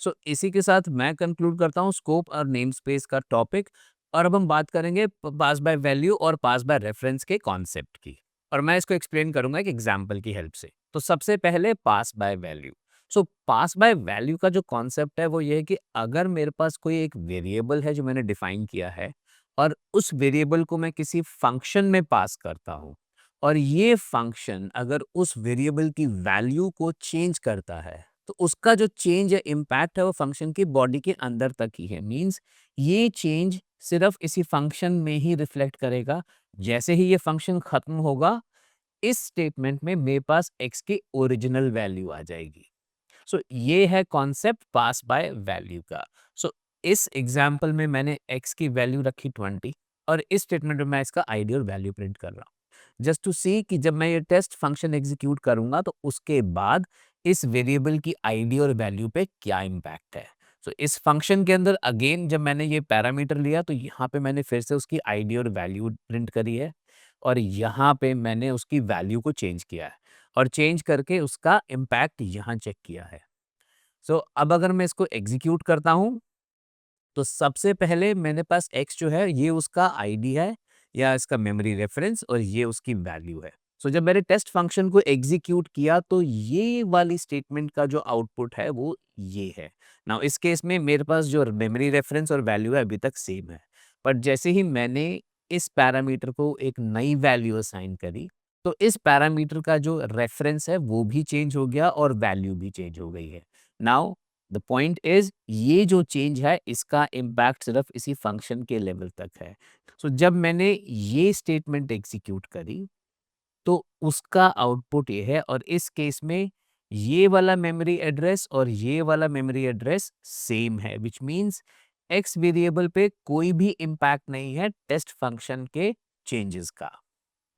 So इसी के साथ मैं कंक्लूड करता हूँ स्कोप और नेम स्पेस का टॉपिक। और अब हम बात करेंगे पास बाय वैल्यू और पास बाय रेफरेंस के कॉन्सेप्ट की। और मैं इसको एक्सप्लेन करूंगा एक एग्जांपल की हेल्प से। तो सबसे पहले pass by value. So pass by value का जो कॉन्सेप्ट है वो ये है कि अगर मेरे पास कोई एक वेरिएबल है जो मैंने डिफाइन किया है और उस वेरिएबल को मैं किसी फंक्शन में पास करता हूँ और ये फंक्शन अगर उस वेरिएबल की वैल्यू को चेंज करता है तो उसका जो चेंज या इम्पैक्ट है वो फंक्शन की बॉडी के अंदर तक ही है। मींस ये चेंज सिर्फ इसी फंक्शन में ही रिफ्लेक्ट करेगा। जैसे ही ये फंक्शन खत्म होगा इस स्टेटमेंट में मेरे पास x की ओरिजिनल वैल्यू आ जाएगी। सो ये है कॉन्सेप्ट पास बाय वैल्यू का। सो इस एग्जांपल में मैंने x की वैल्यू रखी 20 और इस स्टेटमेंट में मैं इसका आईडी और वैल्यू प्रिंट कर रहा हूँ जस्ट टू सी कि जब मैं ये टेस्ट फंक्शन एग्जीक्यूट करूंगा तो उसके बाद इस वेरिएबल की आईडी और वैल्यू पे क्या इम्पैक्ट है। सो इस फंक्शन के अंदर अगेन जब मैंने ये पैरामीटर लिया तो यहाँ पे मैंने फिर से उसकी आईडी और वैल्यू प्रिंट करी है और यहाँ पे मैंने उसकी वैल्यू को चेंज किया है और चेंज करके उसका इम्पैक्ट यहाँ चेक किया है। सो अब अगर मैं इसको एग्जीक्यूट करता हूँ तो सबसे पहले मेरे पास x जो है ये उसका आईडी है या इसका मेमोरी रेफरेंस और ये उसकी वैल्यू है। सो जब मैंने टेस्ट फंक्शन को एग्जीक्यूट किया तो ये वाली स्टेटमेंट का जो आउटपुट है वो ये है। नाउ इस केस में मेरे पास जो मेमोरी रेफरेंस और वैल्यू है अभी तक सेम है, पर जैसे ही मैंने इस पैरामीटर को एक नई वैल्यू असाइन करी तो इस पैरामीटर का जो रेफरेंस है वो भी चेंज हो गया और वैल्यू भी चेंज हो गई है। नाउ द पॉइंट इज ये जो चेंज है इसका इम्पैक्ट सिर्फ इसी फंक्शन के लेवल तक है। सो जब मैंने ये स्टेटमेंट एग्जीक्यूट करी तो उसका आउटपुट ये है और इस केस में ये वाला मेमोरी एड्रेस और ये वाला मेमोरी एड्रेस सेम है विच मींस एक्स वेरिएबल पे कोई भी इम्पैक्ट नहीं है टेस्ट फंक्शन के चेंजेस का।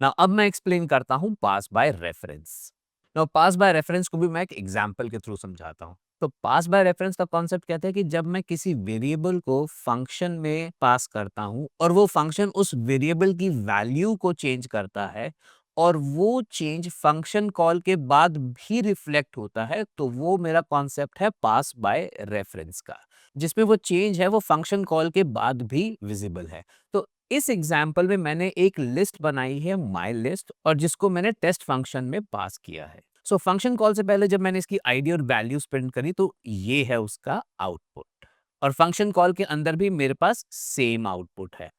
नाउ अब मैं एक्सप्लेन करता हूं pass by reference. Now pass by reference को भी मैं एक एग्जांपल के थ्रू समझाता हूं। तो पास बाय रेफरेंस का कॉन्सेप्ट कहता है कि जब मैं किसी वेरिएबल को फंक्शन में पास करता हूं और वो फंक्शन उस वेरिएबल की वैल्यू को चेंज करता है और वो चेंज फंक्शन कॉल के बाद भी रिफ्लेक्ट होता है तो वो मेरा कॉन्सेप्ट है पास बाय रेफरेंस का, जिसमें वो चेंज है वो फंक्शन कॉल के बाद भी विजिबल है। तो इस एग्जाम्पल में मैंने एक लिस्ट बनाई है माई लिस्ट और जिसको मैंने टेस्ट फंक्शन में पास किया है। सो फंक्शन कॉल से पहले जब मैंने इसकी आईडी और वैल्यूज प्रिंट करी तो ये है उसका आउटपुट और फंक्शन कॉल के अंदर भी मेरे पास सेम आउटपुट है।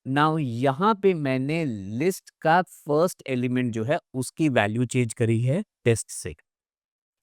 नाउ यहाँ पे मैंने लिस्ट का फर्स्ट एलिमेंट जो है उसकी वैल्यू चेंज करी है टेस्ट से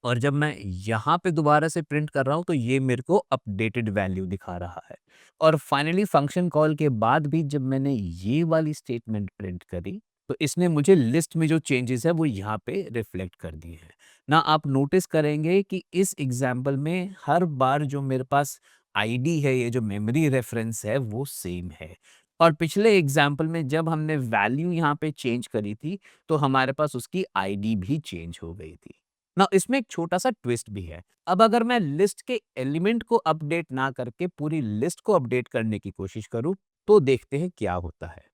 और जब मैं यहाँ पे दोबारा से प्रिंट कर रहा हूँ तो ये मेरे को अपडेटेड वैल्यू दिखा रहा है। और फाइनली फंक्शन कॉल के बाद भी जब मैंने ये वाली स्टेटमेंट प्रिंट करी तो इसने मुझे लिस्ट में जो चेंजेस है वो यहाँ पे रिफ्लेक्ट कर दिए हैं। ना आप नोटिस करेंगे कि इस एग्जाम्पल में हर बार जो मेरे पास आईडी है ये जो मेमोरी रेफरेंस है वो सेम है और पिछले एग्जाम्पल में जब हमने वैल्यू यहाँ पे चेंज करी थी तो हमारे पास उसकी आईडी भी चेंज हो गई थी। ना इसमें एक छोटा सा ट्विस्ट भी है। अब अगर मैं लिस्ट के एलिमेंट को अपडेट ना करके पूरी लिस्ट को अपडेट करने की कोशिश करूं तो देखते हैं क्या होता है।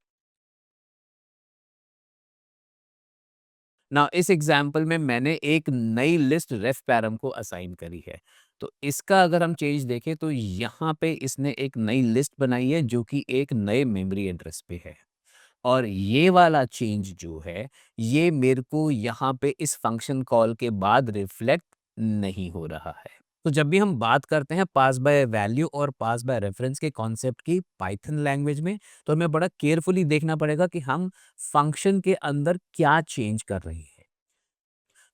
ना इस एग्जाम्पल में मैंने एक नई लिस्ट रेफ पैरम को असाइन करी है। तो इसका अगर हम चेंज देखें तो यहाँ पे इसने एक नई लिस्ट बनाई है जो कि एक नए मेमोरी एड्रेस पे है। और ये वाला चेंज जो है, ये मेरे को यहाँ पे इस फंक्शन कॉल के बाद रिफ्लेक्ट नहीं हो रहा है। तो जब भी हम बात करते हैं पास बाय वैल्यू और पास बाय रेफरेंस के कॉन्सेप्ट की पाइथन लैंग्वेज में, तो हमें बड़ा केयरफुली देखना पड़ेगा कि हम फंक्शन के अंदर क्या चेंज कर रहे हैं।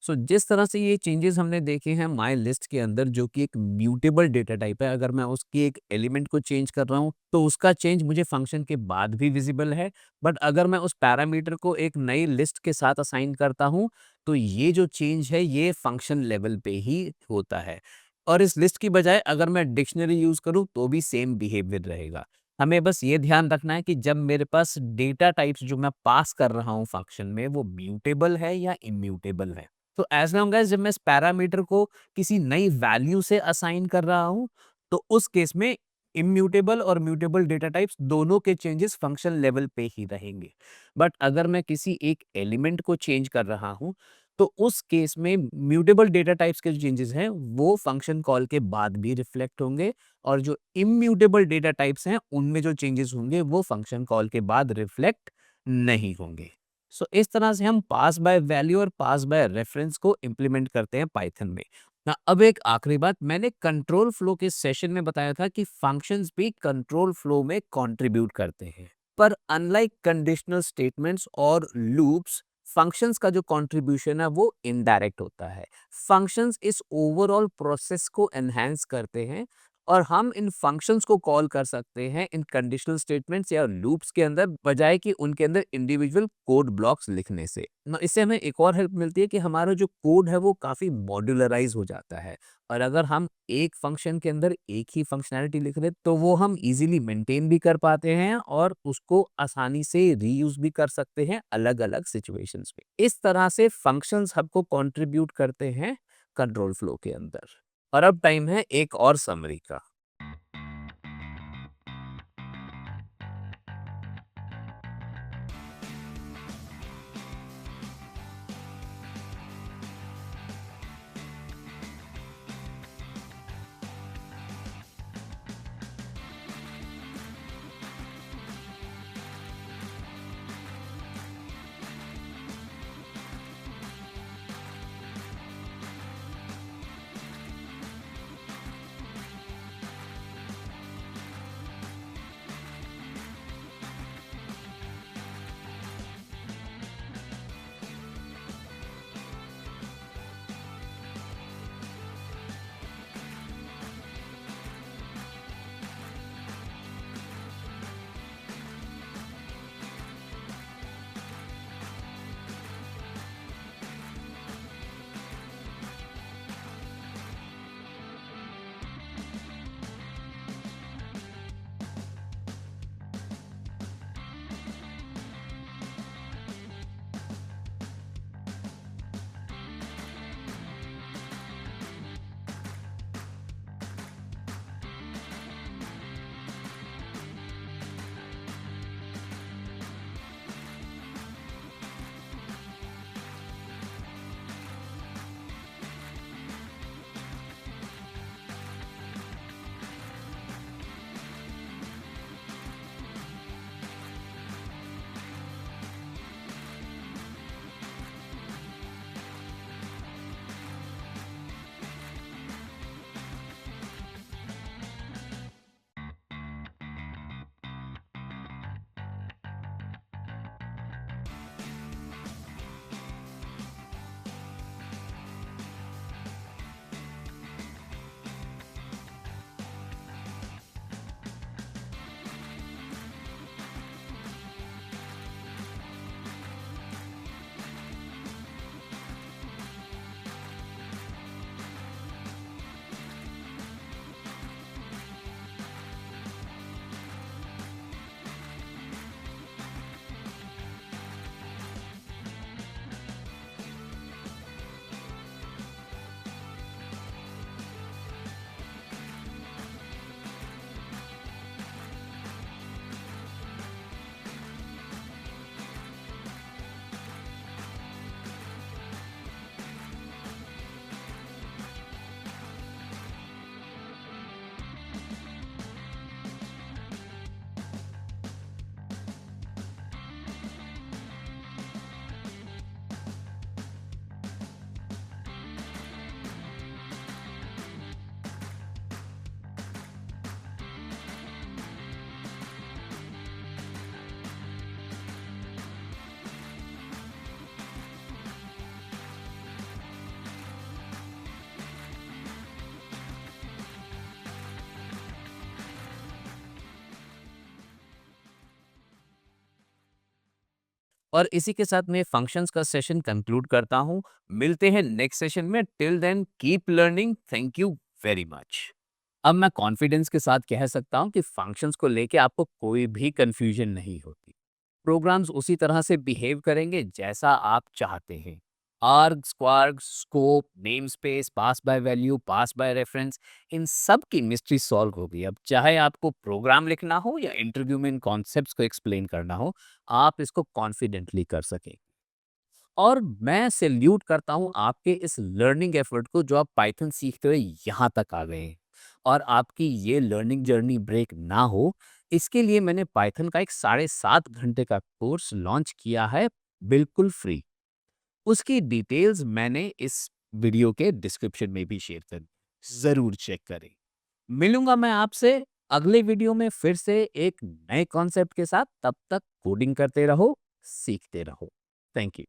सो जिस तरह से ये चेंजेस हमने देखे हैं माय लिस्ट के अंदर जो कि एक म्यूटेबल डेटा टाइप है, अगर मैं उसकी एक एलिमेंट को चेंज कर रहा हूँ तो उसका चेंज मुझे फंक्शन के बाद भी विजिबल है। बट अगर मैं उस पैरामीटर को एक नई लिस्ट के साथ असाइन करता हूँ तो ये जो चेंज है ये फंक्शन लेवल पे ही होता है। और इस लिस्ट की बजाय अगर मैं डिक्शनरी यूज करूँ तो भी सेम बिहेवियर रहेगा। हमें बस ये ध्यान रखना है कि जब मेरे पास डेटा टाइप्स जो मैं पास कर रहा हूँ फंक्शन में वो म्यूटेबल है या इम्यूटेबल है। तो एज़ लॉन्ग एज़ जब मैं इस पैरामीटर को किसी नई वैल्यू से असाइन कर रहा हूँ, तो उस केस में इम्यूटेबल और म्यूटेबल डेटा टाइप्स दोनों के चेंजेस फंक्शन लेवल पे ही रहेंगे। बट अगर मैं किसी एक एलिमेंट को चेंज कर रहा हूँ, तो उस केस में म्यूटेबल डेटा टाइप्स के जो चेंजेस हैं, वो फंक्शन कॉल के बाद भी रिफ्लेक्ट होंगे और जो इम्यूटेबल डेटा टाइप्स हैं, उनमें जो चेंजेस होंगे, वो फंक्शन कॉल के बाद रिफ्लेक्ट नहीं होंगे। सो इस तरह से हम पास बाय वैल्यू और पास बाय रेफरेंस को इम्प्लीमेंट करते हैं पाइथन में। ना अब एक आखिरी बात, मैंने कंट्रोल फ्लो के सेशन में बताया था कि फंक्शंस भी कंट्रोल फ्लो में कंट्रीब्यूट करते हैं। पर अनलाइक कंडीशनल स्टेटमेंट्स और लूप्स, फंक्शंस का जो कंट्रीब्यूशन है वो इनडायरेक्ट होता है। फंक्शंस इस ओवरऑल प्रोसेस को एनहांस करते हैं और हम इन फंक्शंस को कॉल कर सकते हैं इन कंडीशनल स्टेटमेंट्स या लूप्स के अंदर, बजाय कि उनके अंदर इंडिविजुअल कोड ब्लॉक्स लिखने से। ना इससे हमें एक और हेल्प मिलती है कि हमारा जो कोड है वो काफ़ी मॉड्यूलराइज हो जाता है। और अगर हम एक फंक्शन के अंदर एक ही फंक्शनैलिटी लिख रहे तो वो हम इजीली मेंटेन भी कर पाते हैं और उसको आसानी से रीयूज भी कर सकते हैं अलग-अलग सिचुएशंस में। इस तरह से फंक्शंस हमको कंट्रीब्यूट करते हैं कंट्रोल फ्लो के अंदर। और अब टाइम है एक और समरी का। और इसी के साथ मैं फंक्शंस का सेशन कंक्लूड करता हूँ। मिलते हैं नेक्स्ट सेशन में। Till then keep learning. Thank you very much. अब मैं कॉन्फिडेंस के साथ कह सकता हूँ कि फंक्शंस को लेके आपको कोई भी कंफ्यूजन नहीं होती। प्रोग्राम्स उसी तरह से बिहेव करेंगे जैसा आप चाहते हैं। Arg, kwarg, scope, name space, pass by value, pass by reference, इन सब की मिस्ट्री सॉल्व होगी। अब चाहे आपको प्रोग्राम लिखना हो या इंटरव्यू में इन कॉन्सेप्ट्स को एक्सप्लेन करना हो, आप इसको कॉन्फिडेंटली कर सकें। और मैं सैल्यूट करता हूँ आपके इस लर्निंग एफर्ट को, जो आप पाइथन सीखते हुए यहाँ तक आ गए हैं। और आपकी ये लर्निंग जर्नी ब्रेक ना हो, इसके लिए मैंने पाइथन का एक 7.5 घंटे का कोर्स लॉन्च किया है, बिल्कुल फ्री। उसकी डिटेल्स मैंने इस वीडियो के डिस्क्रिप्शन में भी शेयर कर दी। ज़रूर चेक करें। मिलूंगा मैं आपसे अगले वीडियो में फिर से एक नए कॉन्सेप्ट के साथ। तब तक कोडिंग करते रहो, सीखते रहो। Thank you.